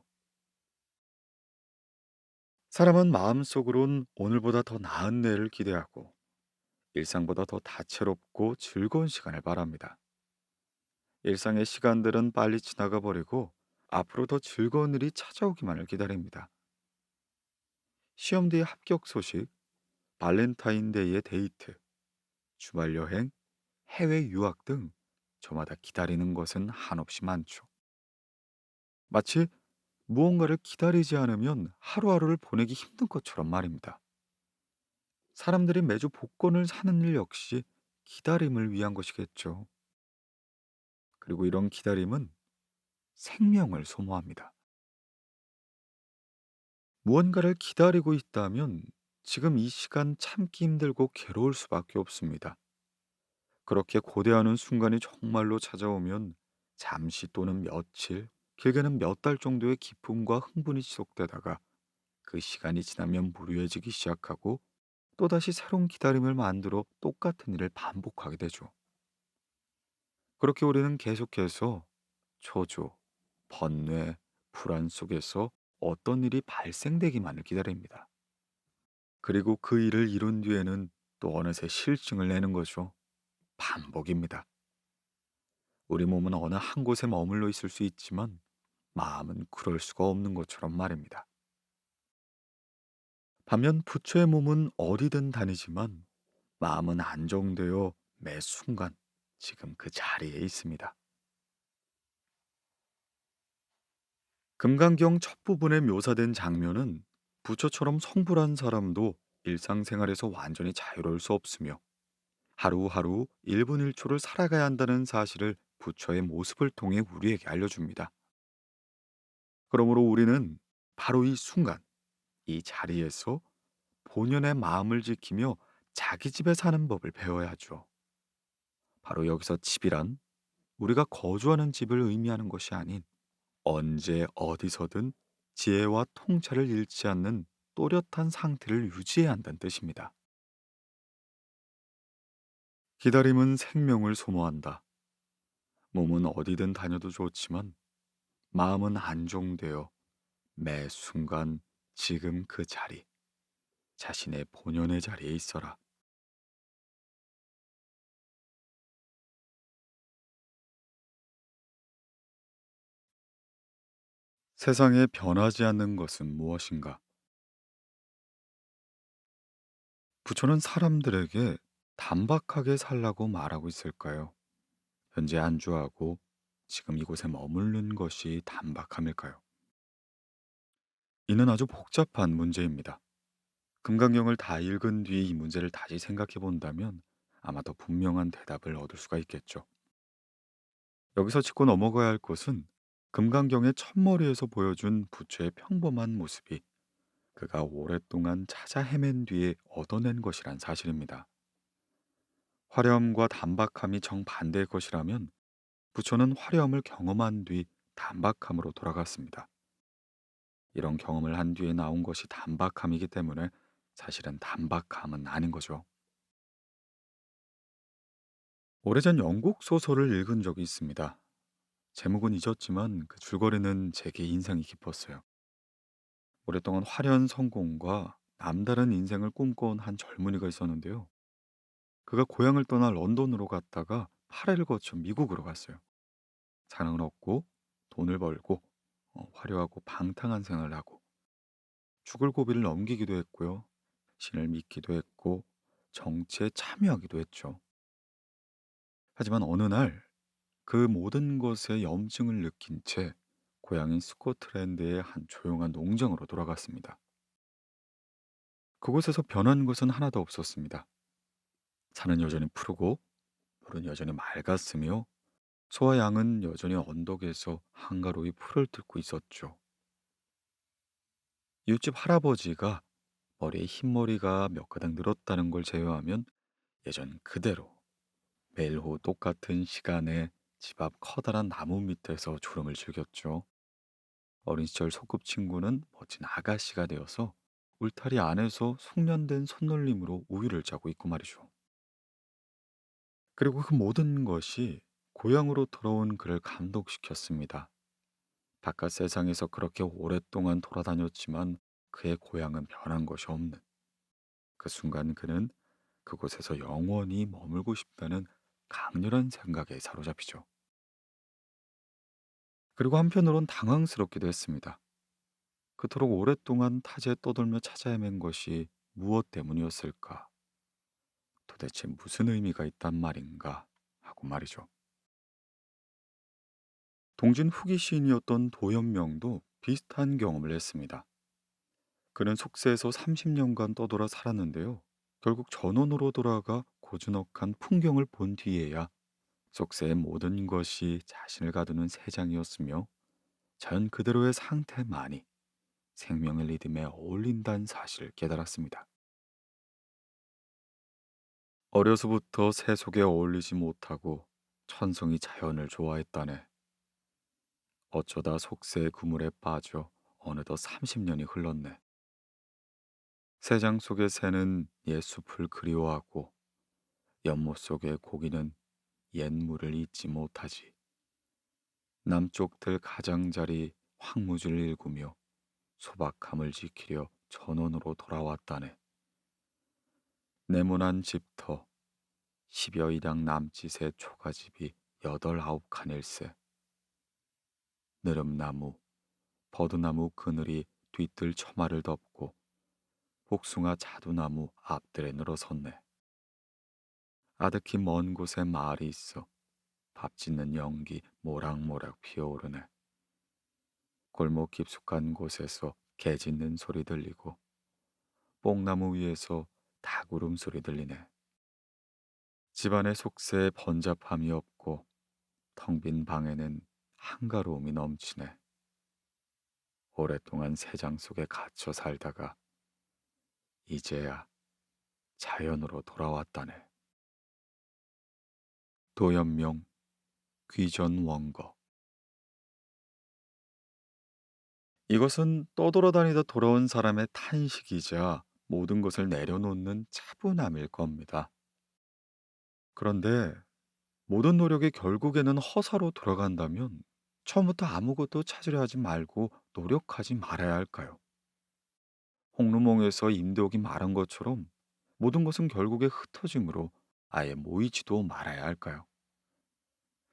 사람은 마음속으론 오늘보다 더 나은 내일을 기대하고 일상보다 더 다채롭고 즐거운 시간을 바랍니다. 일상의 시간들은 빨리 지나가 버리고 앞으로 더 즐거운 일이 찾아오기만을 기다립니다. 시험 뒤의 합격 소식, 발렌타인데이의 데이트, 주말 여행, 해외 유학 등 저마다 기다리는 것은 한없이 많죠. 마치 무언가를 기다리지 않으면 하루하루를 보내기 힘든 것처럼 말입니다. 사람들이 매주 복권을 사는 일 역시 기다림을 위한 것이겠죠. 그리고 이런 기다림은 생명을 소모합니다. 무언가를 기다리고 있다면 지금 이 시간 참기 힘들고 괴로울 수밖에 없습니다. 그렇게 고대하는 순간이 정말로 찾아오면 잠시 또는 며칠 길게는 몇 달 정도의 기쁨과 흥분이 지속되다가 그 시간이 지나면 무료해지기 시작하고 또다시 새로운 기다림을 만들어 똑같은 일을 반복하게 되죠. 그렇게 우리는 계속해서 초조, 번뇌, 불안 속에서 어떤 일이 발생되기만을 기다립니다. 그리고 그 일을 이룬 뒤에는 또 어느새 실증을 내는 거죠. 반복입니다. 우리 몸은 어느 한 곳에 머물러 있을 수 있지만 마음은 그럴 수가 없는 것처럼 말입니다. 반면 부처의 몸은 어디든 다니지만 마음은 안정되어 매 순간 지금 그 자리에 있습니다. 금강경 첫 부분에 묘사된 장면은 부처처럼 성불한 사람도 일상생활에서 완전히 자유로울 수 없으며 하루하루 1분 1초를 살아가야 한다는 사실을 부처의 모습을 통해 우리에게 알려줍니다. 그러므로 우리는 바로 이 순간, 이 자리에서 본연의 마음을 지키며 자기 집에 사는 법을 배워야 하죠. 바로 여기서 집이란 우리가 거주하는 집을 의미하는 것이 아닌 언제 어디서든 지혜와 통찰을 잃지 않는 또렷한 상태를 유지해야 한다는 뜻입니다. 기다림은 생명을 소모한다. 몸은 어디든 다녀도 좋지만 마음은 안정되어 매 순간 지금 그 자리, 자신의 본연의 자리에 있어라. 세상에 변하지 않는 것은 무엇인가? 부처는 사람들에게 단박하게 살라고 말하고 있을까요? 현재 안주하고 지금 이곳에 머무르는 것이 단박함일까요? 이는 아주 복잡한 문제입니다. 금강경을 다 읽은 뒤 이 문제를 다시 생각해 본다면 아마 더 분명한 대답을 얻을 수가 있겠죠. 여기서 짚고 넘어가야 할 것은 금강경의 첫머리에서 보여준 부처의 평범한 모습이 그가 오랫동안 찾아 헤맨 뒤에 얻어낸 것이란 사실입니다. 화려함과 단박함이 정반대의 것이라면 부처는 화려함을 경험한 뒤 단박함으로 돌아갔습니다. 이런 경험을 한 뒤에 나온 것이 단박함이기 때문에 사실은 단박함은 아닌 거죠. 오래전 영국 소설을 읽은 적이 있습니다. 제목은 잊었지만 그 줄거리는 제게 인상이 깊었어요. 오랫동안 화려한 성공과 남다른 인생을 꿈꿔온 한 젊은이가 있었는데요. 그가 고향을 떠나 런던으로 갔다가 파레를 거쳐 미국으로 갔어요. 사랑을 얻고 돈을 벌고 화려하고 방탕한 생활을 하고 죽을 고비를 넘기기도 했고요. 신을 믿기도 했고 정치에 참여하기도 했죠. 하지만 어느 날 그 모든 것에 염증을 느낀 채 고향인 스코틀랜드의 한 조용한 농장으로 돌아갔습니다. 그곳에서 변한 것은 하나도 없었습니다. 산은 여전히 푸르고 물은 여전히 맑았으며 소와 양은 여전히 언덕에서 한가로이 풀을 뜯고 있었죠. 이웃집 할아버지가 머리에 흰머리가 몇 가닥 늘었다는 걸 제외하면 예전 그대로 매일 오후 똑같은 시간에 집 앞 커다란 나무 밑에서 졸음을 즐겼죠. 어린 시절 소꿉친구는 멋진 아가씨가 되어서 울타리 안에서 숙련된 손놀림으로 우유를 짜고 있고 말이죠. 그리고 그 모든 것이 고향으로 돌아온 그를 감동시켰습니다. 바깥 세상에서 그렇게 오랫동안 돌아다녔지만 그의 고향은 변한 것이 없는 그 순간 그는 그곳에서 영원히 머물고 싶다는 강렬한 생각에 사로잡히죠. 그리고 한편으론 당황스럽기도 했습니다. 그토록 오랫동안 타지에 떠돌며 찾아 헤맨 것이 무엇 때문이었을까? 도대체 무슨 의미가 있단 말인가? 하고 말이죠. 동진 후기 시인이었던 도연명도 비슷한 경험을 했습니다. 그는 속세에서 30년간 떠돌아 살았는데요. 결국 전원으로 돌아가 고즈넉한 풍경을 본 뒤에야 속세의 모든 것이 자신을 가두는 세상이었으며 자연 그대로의 상태만이 생명의 리듬에 어울린다는 사실을 깨달았습니다. 어려서부터 새 속에 어울리지 못하고 천성이 자연을 좋아했다네. 어쩌다 속세의 그물에 빠져 어느덧 30년이 흘렀네. 새장 속의 새는 옛 숲을 그리워하고 연못 속의 고기는 옛 물을 잊지 못하지. 남쪽 들 가장자리 황무지를 일구며 소박함을 지키려 전원으로 돌아왔다네. 네모난 집터 10여이당 남짓의 초가집이 8~9칸일세. 느릅나무, 버드나무 그늘이 뒤뜰 처마를 덮고 복숭아 자두나무 앞들에 늘어섰네. 아득히 먼 곳에 마을이 있어 밥 짓는 연기 모락모락 피어오르네. 골목 깊숙한 곳에서 개 짖는 소리 들리고 뽕나무 위에서 닭 울음소리 들리네. 집안의 속세에 번잡함이 없고 텅 빈 방에는 한가로움이 넘치네. 오랫동안 새장 속에 갇혀 살다가 이제야 자연으로 돌아왔다네. 도연명 귀전원거. 이것은 떠돌아다니다 돌아온 사람의 탄식이자 모든 것을 내려놓는 차분함일 겁니다. 그런데 모든 노력이 결국에는 허사로 돌아간다면 처음부터 아무것도 찾으려 하지 말고 노력하지 말아야 할까요? 홍루몽에서 임대옥이 말한 것처럼 모든 것은 결국에 흩어짐으로 아예 모이지도 말아야 할까요?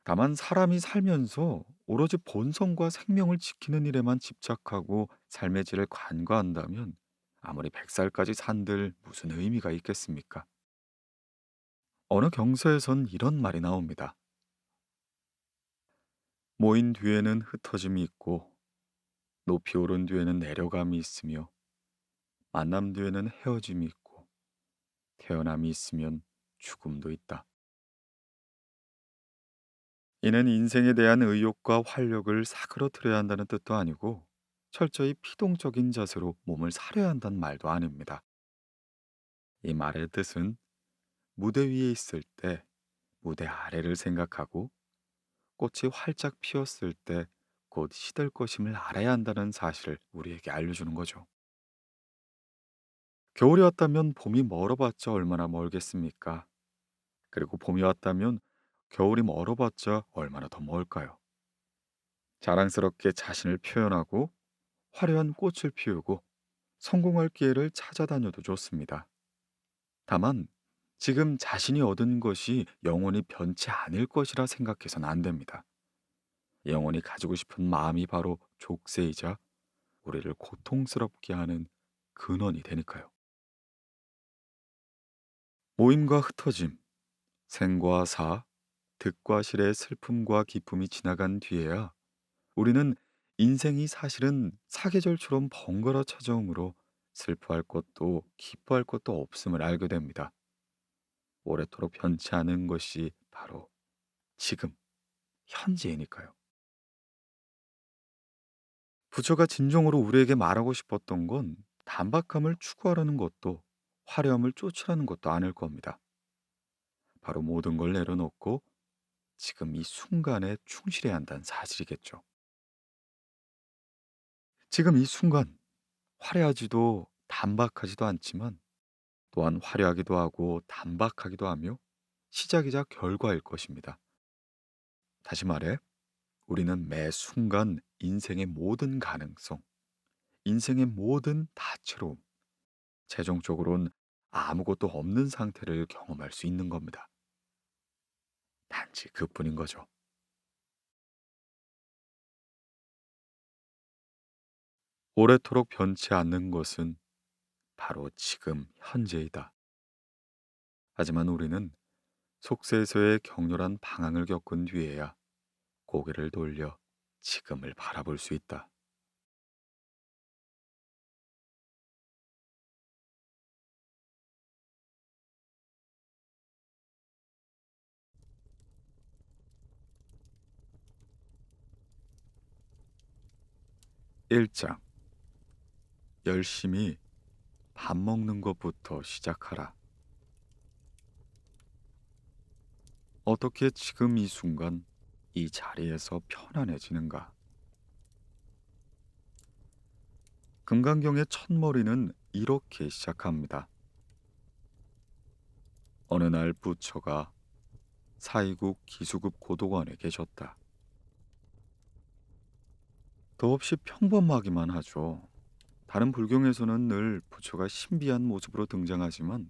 다만 사람이 살면서 오로지 본성과 생명을 지키는 일에만 집착하고 삶의 질을 간과한다면 아무리 100살까지 산들 무슨 의미가 있겠습니까? 어느 경서에선 이런 말이 나옵니다. 모인 뒤에는 흩어짐이 있고 높이 오른 뒤에는 내려감이 있으며 만남 뒤에는 헤어짐이 있고 태어남이 있으면 죽음도 있다. 이는 인생에 대한 의욕과 활력을 사그러뜨려야 한다는 뜻도 아니고 철저히 피동적인 자세로 몸을 사려야 한다는 말도 아닙니다. 이 말의 뜻은 무대 위에 있을 때 무대 아래를 생각하고 꽃이 활짝 피었을 때 곧 시들 것임을 알아야 한다는 사실을 우리에게 알려주는 거죠. 겨울이 왔다면 봄이 멀어봤자 얼마나 멀겠습니까? 그리고 봄이 왔다면 겨울이 멀어봤자 얼마나 더 멀까요? 자랑스럽게 자신을 표현하고 화려한 꽃을 피우고 성공할 기회를 찾아다녀도 좋습니다. 다만 지금 자신이 얻은 것이 영원히 변치 않을 것이라 생각해서는 안 됩니다. 영원히 가지고 싶은 마음이 바로 족쇄이자 우리를 고통스럽게 하는 근원이 되니까요. 모임과 흩어짐, 생과 사, 득과 실의 슬픔과 기쁨이 지나간 뒤에야 우리는 인생이 사실은 사계절처럼 번갈아 찾아오므로 슬퍼할 것도 기뻐할 것도 없음을 알게 됩니다. 오래도록 변치 않은 것이 바로 지금, 현재이니까요. 부처가 진정으로 우리에게 말하고 싶었던 건 단박함을 추구하라는 것도 화려함을 쫓으라는 것도 아닐 겁니다. 바로 모든 걸 내려놓고 지금 이 순간에 충실해야 한다는 사실이겠죠. 지금 이 순간 화려하지도 단박하지도 않지만 또한 화려하기도 하고 단박하기도 하며 시작이자 결과일 것입니다. 다시 말해 우리는 매 순간 인생의 모든 가능성, 인생의 모든 다채로움, 최종적으로는 아무것도 없는 상태를 경험할 수 있는 겁니다. 단지 그뿐인 거죠. 오래도록 변치 않는 것은 바로 지금 현재이다. 하지만 우리는 속세에서의 격렬한 방황을 겪은 뒤에야 고개를 돌려 지금을 바라볼 수 있다. 1장 열심히 밥 먹는 것부터 시작하라. 어떻게 지금 이 순간 이 자리에서 편안해지는가? 금강경의 첫머리는 이렇게 시작합니다. 어느 날 부처가 사이국 기수급 고도관에 계셨다. 더없이 평범하기만 하죠. 다른 불경에서는 늘 부처가 신비한 모습으로 등장하지만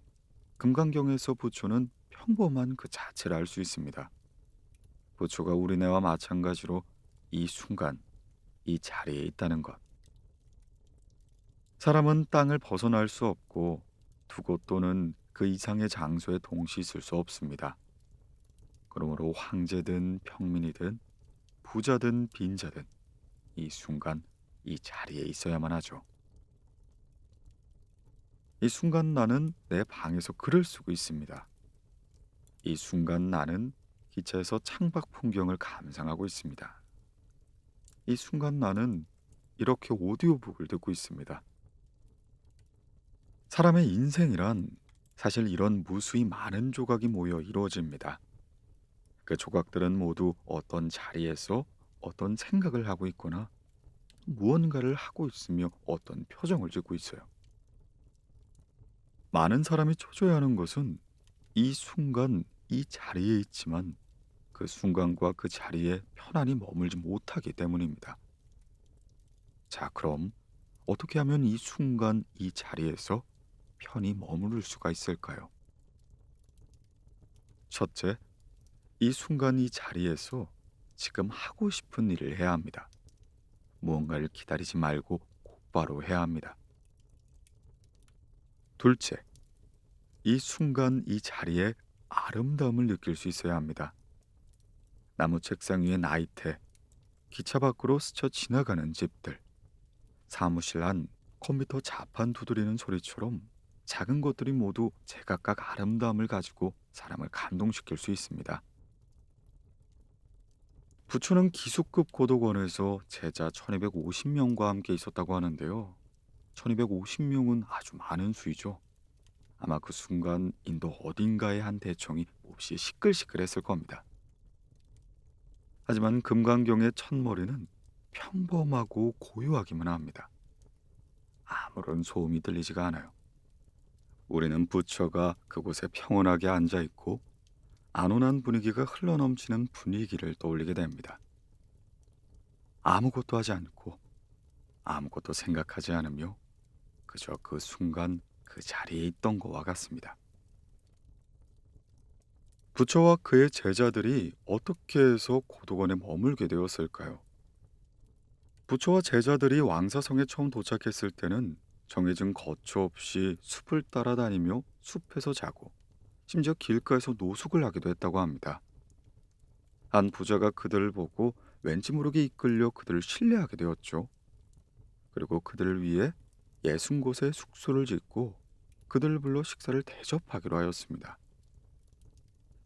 금강경에서 부처는 평범한 그 자체를 알 수 있습니다. 부처가 우리네와 마찬가지로 이 순간, 이 자리에 있다는 것. 사람은 땅을 벗어날 수 없고 두 곳 또는 그 이상의 장소에 동시에 있을 수 없습니다. 그러므로 황제든 평민이든 부자든 빈자든 이 순간, 이 자리에 있어야만 하죠. 이 순간 나는 내 방에서 글을 쓰고 있습니다. 이 순간 나는 기차에서 창밖 풍경을 감상하고 있습니다. 이 순간 나는 이렇게 오디오북을 듣고 있습니다. 사람의 인생이란 사실 이런 무수히 많은 조각이 모여 이루어집니다. 그 조각들은 모두 어떤 자리에서 어떤 생각을 하고 있거나 무언가를 하고 있으며 어떤 표정을 짓고 있어요. 많은 사람이 초조해하는 것은 이 순간 이 자리에 있지만 그 순간과 그 자리에 편안히 머물지 못하기 때문입니다. 자, 그럼 어떻게 하면 이 순간 이 자리에서 편히 머무를 수가 있을까요? 첫째, 이 순간 이 자리에서 지금 하고 싶은 일을 해야 합니다. 무언가를 기다리지 말고 곧바로 해야 합니다. 둘째, 이 순간 이 자리에 아름다움을 느낄 수 있어야 합니다. 나무 책상 위의 나이테, 기차 밖으로 스쳐 지나가는 집들, 사무실 안 컴퓨터 자판 두드리는 소리처럼 작은 것들이 모두 제각각 아름다움을 가지고 사람을 감동시킬 수 있습니다. 부처는 기숙급 고도관에서 제자 1250명과 함께 있었다고 하는데요. 1250명은 아주 많은 수이죠. 아마 그 순간 인도 어딘가의 한 대청이 몹시 시끌시끌했을 겁니다. 하지만 금강경의 첫머리는 평범하고 고요하기만 합니다. 아무런 소음이 들리지가 않아요. 우리는 부처가 그곳에 평온하게 앉아 있고 안온한 분위기가 흘러넘치는 분위기를 떠올리게 됩니다. 아무것도 하지 않고 아무것도 생각하지 않으며 그저 그 순간 그 자리에 있던 것과 같습니다. 부처와 그의 제자들이 어떻게 해서 고도관에 머물게 되었을까요? 부처와 제자들이 왕사성에 처음 도착했을 때는 정해진 거처 없이 숲을 따라다니며 숲에서 자고 심지어 길가에서 노숙을 하기도 했다고 합니다. 한 부자가 그들을 보고 왠지 모르게 이끌려 그들을 신뢰하게 되었죠. 그리고 그들을 위해 60곳의 숙소를 짓고 그들을 불러 식사를 대접하기로 하였습니다.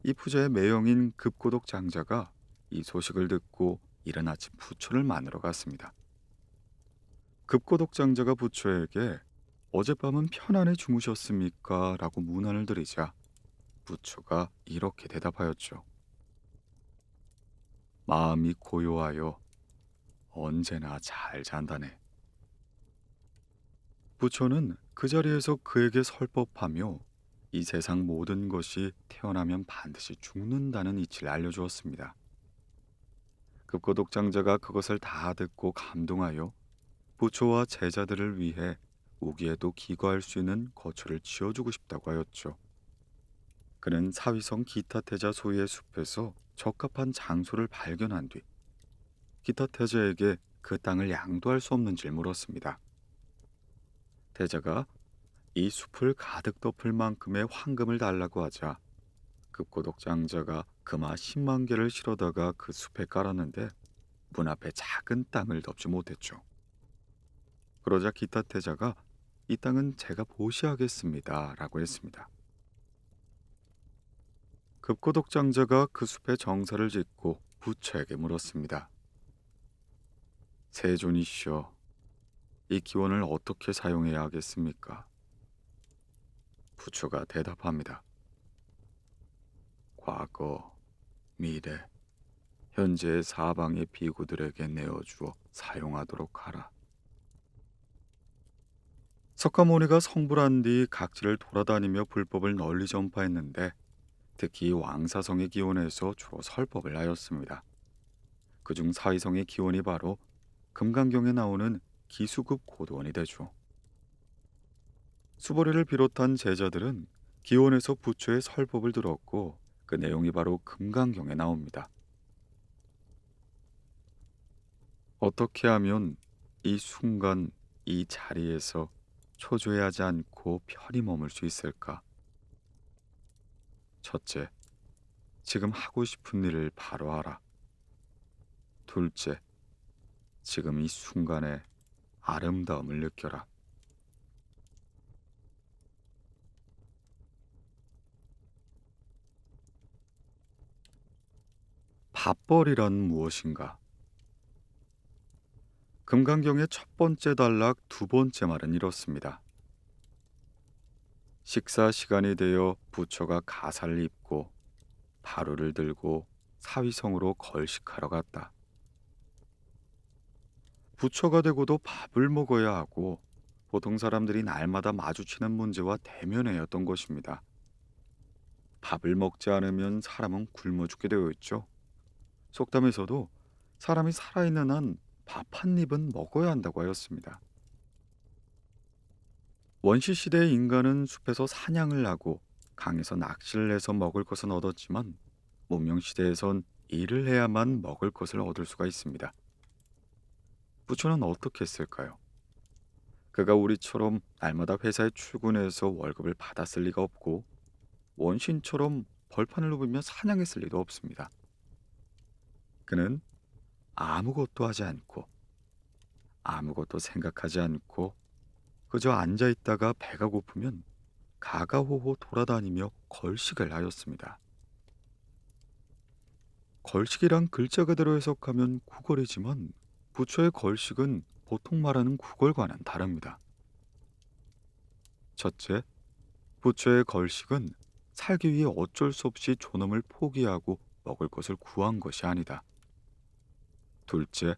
이 부자의 매형인 급고독 장자가 이 소식을 듣고 이른 아침 부처를 만나러 갔습니다. 급고독 장자가 부처에게 어젯밤은 편안히 주무셨습니까? 라고 문안을 드리자 부처가 이렇게 대답하였죠. 마음이 고요하여 언제나 잘 잔다네. 부처는 그 자리에서 그에게 설법하며 이 세상 모든 것이 태어나면 반드시 죽는다는 이치를 알려주었습니다. 급고독 장자가 그것을 다 듣고 감동하여 부처와 제자들을 위해 우기에도 기거할 수 있는 거처를 지어주고 싶다고 하였죠. 그는 사위성 기타태자 소유의 숲에서 적합한 장소를 발견한 뒤 기타태자에게 그 땅을 양도할 수 없는지를 물었습니다. 태자가 이 숲을 가득 덮을 만큼의 황금을 달라고 하자 급고독 장자가 금화 10만 개를 실어다가 그 숲에 깔았는데 문 앞에 작은 땅을 덮지 못했죠. 그러자 기타태자가 이 땅은 제가 보시하겠습니다 라고 했습니다. 급고독 장자가 그 숲에 정사를 짓고 부처에게 물었습니다. 세존이시여, 이 기원을 어떻게 사용해야 하겠습니까? 부처가 대답합니다. 과거, 미래, 현재의 사방의 비구들에게 내어주어 사용하도록 하라. 석가모니가 성불한 뒤 각지를 돌아다니며 불법을 널리 전파했는데 특히 왕사성의 기원에서 주로 설법을 하였습니다. 그중 사위성의 기원이 바로 금강경에 나오는 기수급 고도원이 되죠. 수보리를 비롯한 제자들은 기원에서 부처의 설법을 들었고 그 내용이 바로 금강경에 나옵니다. 어떻게 하면 이 순간 이 자리에서 초조해하지 않고 편히 머물 수 있을까? 첫째, 지금 하고 싶은 일을 바로 하라. 둘째, 지금 이 순간의 아름다움을 느껴라. 밥벌이란 무엇인가? 금강경의 첫 번째 단락 두 번째 말은 이렇습니다. 식사 시간이 되어 부처가 가사를 입고 바루를 들고 사위성으로 걸식하러 갔다. 부처가 되고도 밥을 먹어야 하고 보통 사람들이 날마다 마주치는 문제와 대면해야 했던 것입니다. 밥을 먹지 않으면 사람은 굶어 죽게 되어 있죠. 속담에서도 사람이 살아있는 한 밥 한 입은 먹어야 한다고 하였습니다. 원시 시대의 인간은 숲에서 사냥을 하고 강에서 낚시를 해서 먹을 것은 얻었지만 문명 시대에선 일을 해야만 먹을 것을 얻을 수가 있습니다. 부처는 어떻게 했을까요? 그가 우리처럼 날마다 회사에 출근해서 월급을 받았을 리가 없고 원신처럼 벌판을 누비며 사냥했을 리도 없습니다. 그는 아무것도 하지 않고 아무것도 생각하지 않고 그저 앉아 있다가 배가 고프면 가가호호 돌아다니며 걸식을 하였습니다. 걸식이란 글자 그대로 해석하면 구걸이지만 부처의 걸식은 보통 말하는 구걸과는 다릅니다. 첫째, 부처의 걸식은 살기 위해 어쩔 수 없이 존엄을 포기하고 먹을 것을 구한 것이 아니다. 둘째,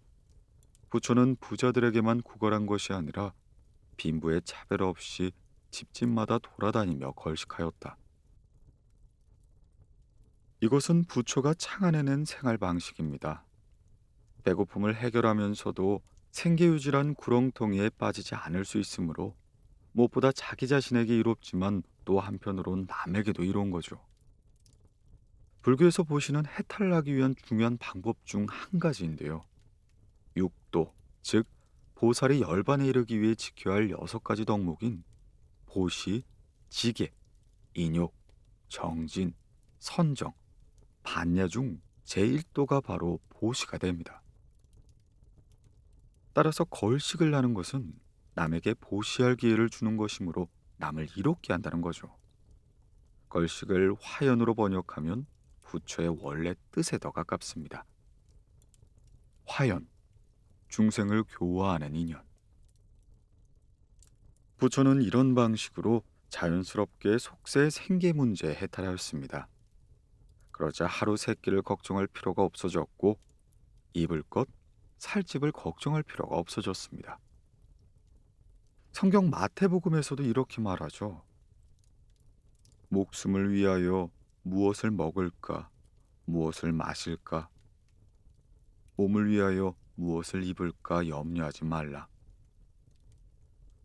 부처는 부자들에게만 구걸한 것이 아니라 빈부의 차별 없이 집집마다 돌아다니며 걸식하였다. 이것은 부처가 창안해낸 생활 방식입니다. 배고픔을 해결하면서도 생계유지란 구렁텅이에 빠지지 않을 수 있으므로 무엇보다 자기 자신에게 이롭지만 또 한편으론 남에게도 이로운 거죠. 불교에서 보시는 해탈을 하기 위한 중요한 방법 중 한 가지인데요. 육도, 즉 보살이 열반에 이르기 위해 지켜야 할 6가지 덕목인 보시, 지계, 인욕, 정진, 선정, 반야 중 제1도가 바로 보시가 됩니다. 따라서 걸식을 하는 것은 남에게 보시할 기회를 주는 것이므로 남을 이롭게 한다는 거죠. 걸식을 화연으로 번역하면 부처의 원래 뜻에 더 가깝습니다. 화연, 중생을 교화하는 인연. 부처는 이런 방식으로 자연스럽게 속세의 생계 문제에 해탈하였습니다. 그러자 하루 세 끼를 걱정할 필요가 없어졌고 입을 것, 살집을 걱정할 필요가 없어졌습니다. 성경 마태복음에서도 이렇게 말하죠. 목숨을 위하여 무엇을 먹을까, 무엇을 마실까, 몸을 위하여 무엇을 입을까 염려하지 말라.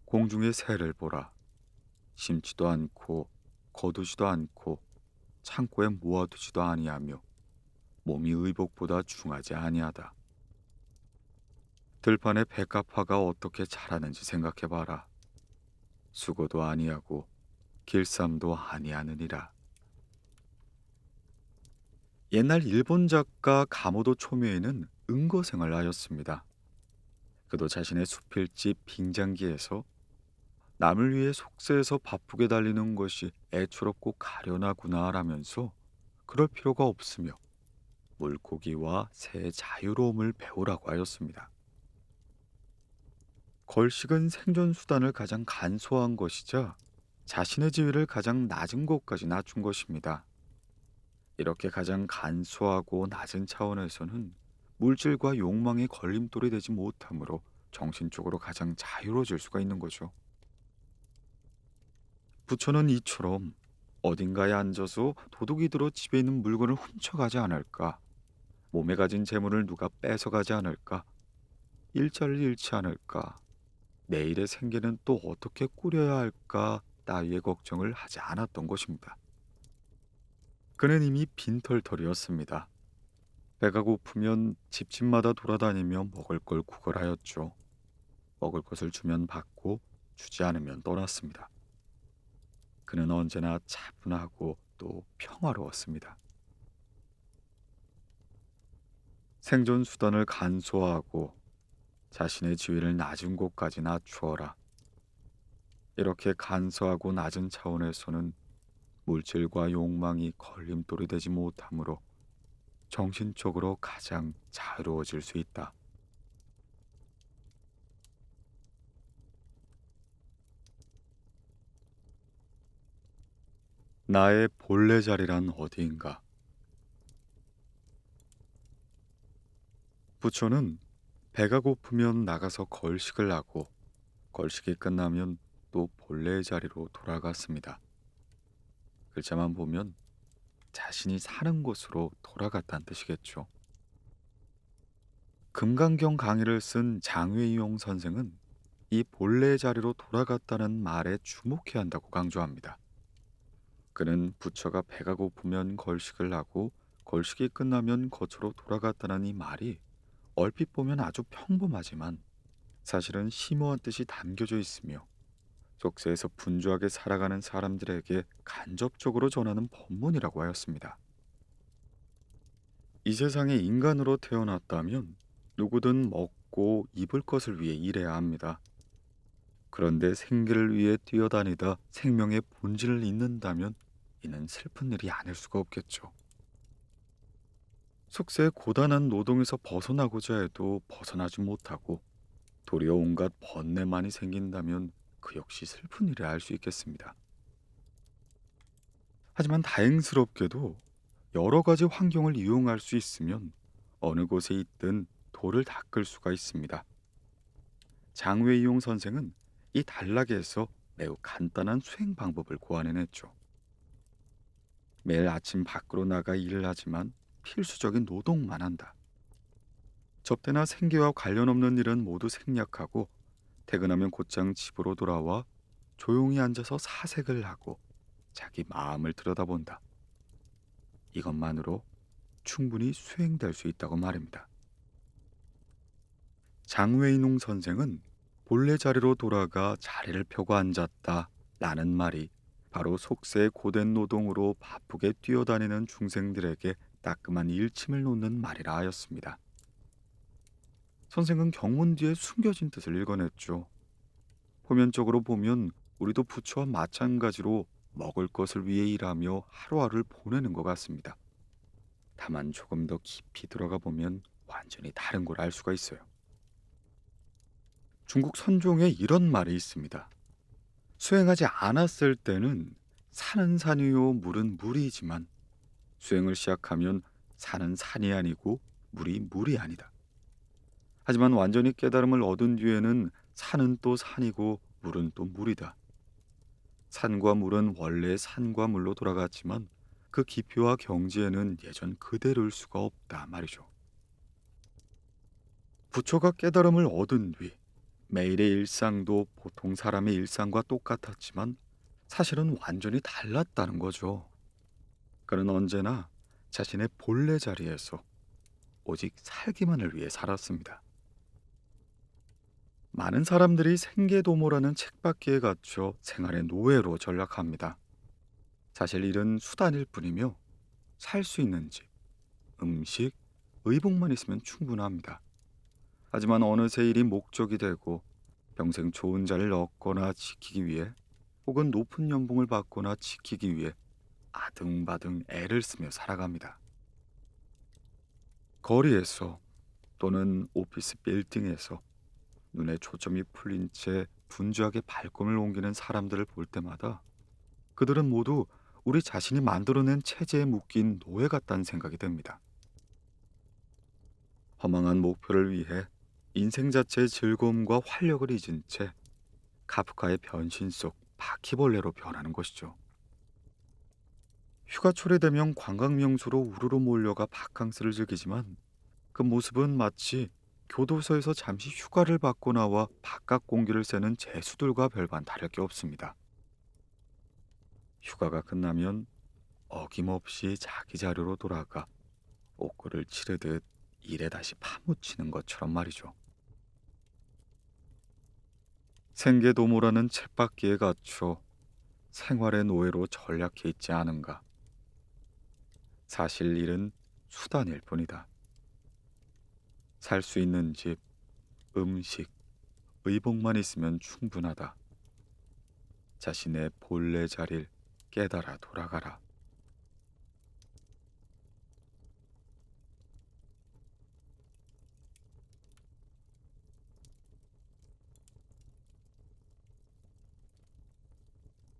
공중의 새를 보라. 심지도 않고 거두지도 않고 창고에 모아두지도 아니하며 몸이 의복보다 중하지 아니하다. 들판에 백합화가 어떻게 자라는지 생각해봐라. 수고도 아니하고 길쌈도 아니하느니라. 옛날 일본 작가 가모도 초미에는 응거생을 하였습니다. 그도 자신의 수필집 빙장기에서 남을 위해 속세에서 바쁘게 달리는 것이 애처롭고 가련하구나 라면서 그럴 필요가 없으며 물고기와 새의 자유로움을 배우라고 하였습니다. 걸식은 생존 수단을 가장 간소한 것이자 자신의 지위를 가장 낮은 곳까지 낮춘 것입니다. 이렇게 가장 간소하고 낮은 차원에서는 물질과 욕망의 걸림돌이 되지 못하므로 정신적으로 가장 자유로워질 수가 있는 거죠. 부처는 이처럼 어딘가에 앉아서 도둑이 들어 집에 있는 물건을 훔쳐가지 않을까? 몸에 가진 재물을 누가 뺏어가지 않을까? 일자를 잃지 않을까? 내일의 생계는 또 어떻게 꾸려야 할까? 따위의 걱정을 하지 않았던 것입니다. 그는 이미 빈털털이었습니다. 배가 고프면 집집마다 돌아다니며 먹을 걸 구걸하였죠. 먹을 것을 주면 받고 주지 않으면 떠났습니다. 그는 언제나 차분하고 또 평화로웠습니다. 생존 수단을 간소화하고 자신의 지위를 낮은 곳까지 낮추어라. 이렇게 간소하고 낮은 차원에서는 물질과 욕망이 걸림돌이 되지 못하므로 정신적으로 가장 자유로워질 수 있다. 나의 본래 자리란 어디인가? 부처는 배가 고프면 나가서 걸식을 하고 걸식이 끝나면 또 본래의 자리로 돌아갔습니다. 글자만 보면 자신이 사는 곳으로 돌아갔다는 뜻이겠죠. 금강경 강의를 쓴 장외이용 선생은 이 본래의 자리로 돌아갔다는 말에 주목해야 한다고 강조합니다. 그는 부처가 배가 고프면 걸식을 하고 걸식이 끝나면 거처로 돌아갔다는 이 말이 얼핏 보면 아주 평범하지만 사실은 심오한 뜻이 담겨져 있으며 속세에서 분주하게 살아가는 사람들에게 간접적으로 전하는 법문이라고 하였습니다. 이 세상에 인간으로 태어났다면 누구든 먹고 입을 것을 위해 일해야 합니다. 그런데 생계를 위해 뛰어다니다 생명의 본질을 잊는다면 이는 슬픈 일이 아닐 수가 없겠죠. 속세의 고단한 노동에서 벗어나고자 해도 벗어나지 못하고 도리어 온갖 번뇌만이 생긴다면 그 역시 슬픈 일이라 할 수 있겠습니다. 하지만 다행스럽게도 여러 가지 환경을 이용할 수 있으면 어느 곳에 있든 돌을 닦을 수가 있습니다. 장외이용 선생은 이 단락에서 매우 간단한 수행 방법을 고안해냈죠. 매일 아침 밖으로 나가 일을 하지만 필수적인 노동만 한다. 접대나 생계와 관련 없는 일은 모두 생략하고 퇴근하면 곧장 집으로 돌아와 조용히 앉아서 사색을 하고 자기 마음을 들여다본다. 이것만으로 충분히 수행될 수 있다고 말입니다. 장외인웅 선생은 본래 자리로 돌아가 자리를 펴고 앉았다 라는 말이 바로 속세의 고된 노동으로 바쁘게 뛰어다니는 중생들에게 따끔한 일침을 놓는 말이라 하였습니다. 선생은 경문 뒤에 숨겨진 뜻을 읽어냈죠. 표면적으로 보면 우리도 부처와 마찬가지로 먹을 것을 위해 일하며 하루하루를 보내는 것 같습니다. 다만 조금 더 깊이 들어가 보면 완전히 다른 걸 알 수가 있어요. 중국 선종에 이런 말이 있습니다. 수행하지 않았을 때는 산은 산이요 물은 물이지만 수행을 시작하면 산은 산이 아니고 물이 물이 아니다. 하지만 완전히 깨달음을 얻은 뒤에는 산은 또 산이고 물은 또 물이다. 산과 물은 원래 산과 물로 돌아갔지만 그 깊이와 경지에는 예전 그대로일 수가 없다 말이죠. 부처가 깨달음을 얻은 뒤 매일의 일상도 보통 사람의 일상과 똑같았지만 사실은 완전히 달랐다는 거죠. 그는 언제나 자신의 본래 자리에서 오직 살기만을 위해 살았습니다. 많은 사람들이 생계도모라는 책받기에 갇혀 생활의 노예로 전락합니다. 사실 일은 수단일 뿐이며 살 수 있는 집, 음식, 의복만 있으면 충분합니다. 하지만 어느새 일이 목적이 되고 평생 좋은 자리를 얻거나 지키기 위해 혹은 높은 연봉을 받거나 지키기 위해 아등바등 애를 쓰며 살아갑니다. 거리에서 또는 오피스 빌딩에서 눈에 초점이 풀린 채 분주하게 발걸음을 옮기는 사람들을 볼 때마다 그들은 모두 우리 자신이 만들어낸 체제에 묶인 노예 같다는 생각이 듭니다. 허망한 목표를 위해 인생 자체의 즐거움과 활력을 잊은 채 카프카의 변신 속 바퀴벌레로 변하는 것이죠. 휴가철이 되면 관광 명소로 우르르 몰려가 바캉스를 즐기지만 그 모습은 마치 교도소에서 잠시 휴가를 받고 나와 바깥 공기를 쐬는 죄수들과 별반 다를 게 없습니다. 휴가가 끝나면 어김없이 자기 자료로 돌아가 옥고를 치르듯 일에 다시 파묻히는 것처럼 말이죠. 생계도모라는 쳇바퀴에 갇혀 생활의 노예로 전락해 있지 않은가. 사실 일은 수단일 뿐이다. 살 수 있는 집, 음식, 의복만 있으면 충분하다. 자신의 본래 자리를 깨달아 돌아가라.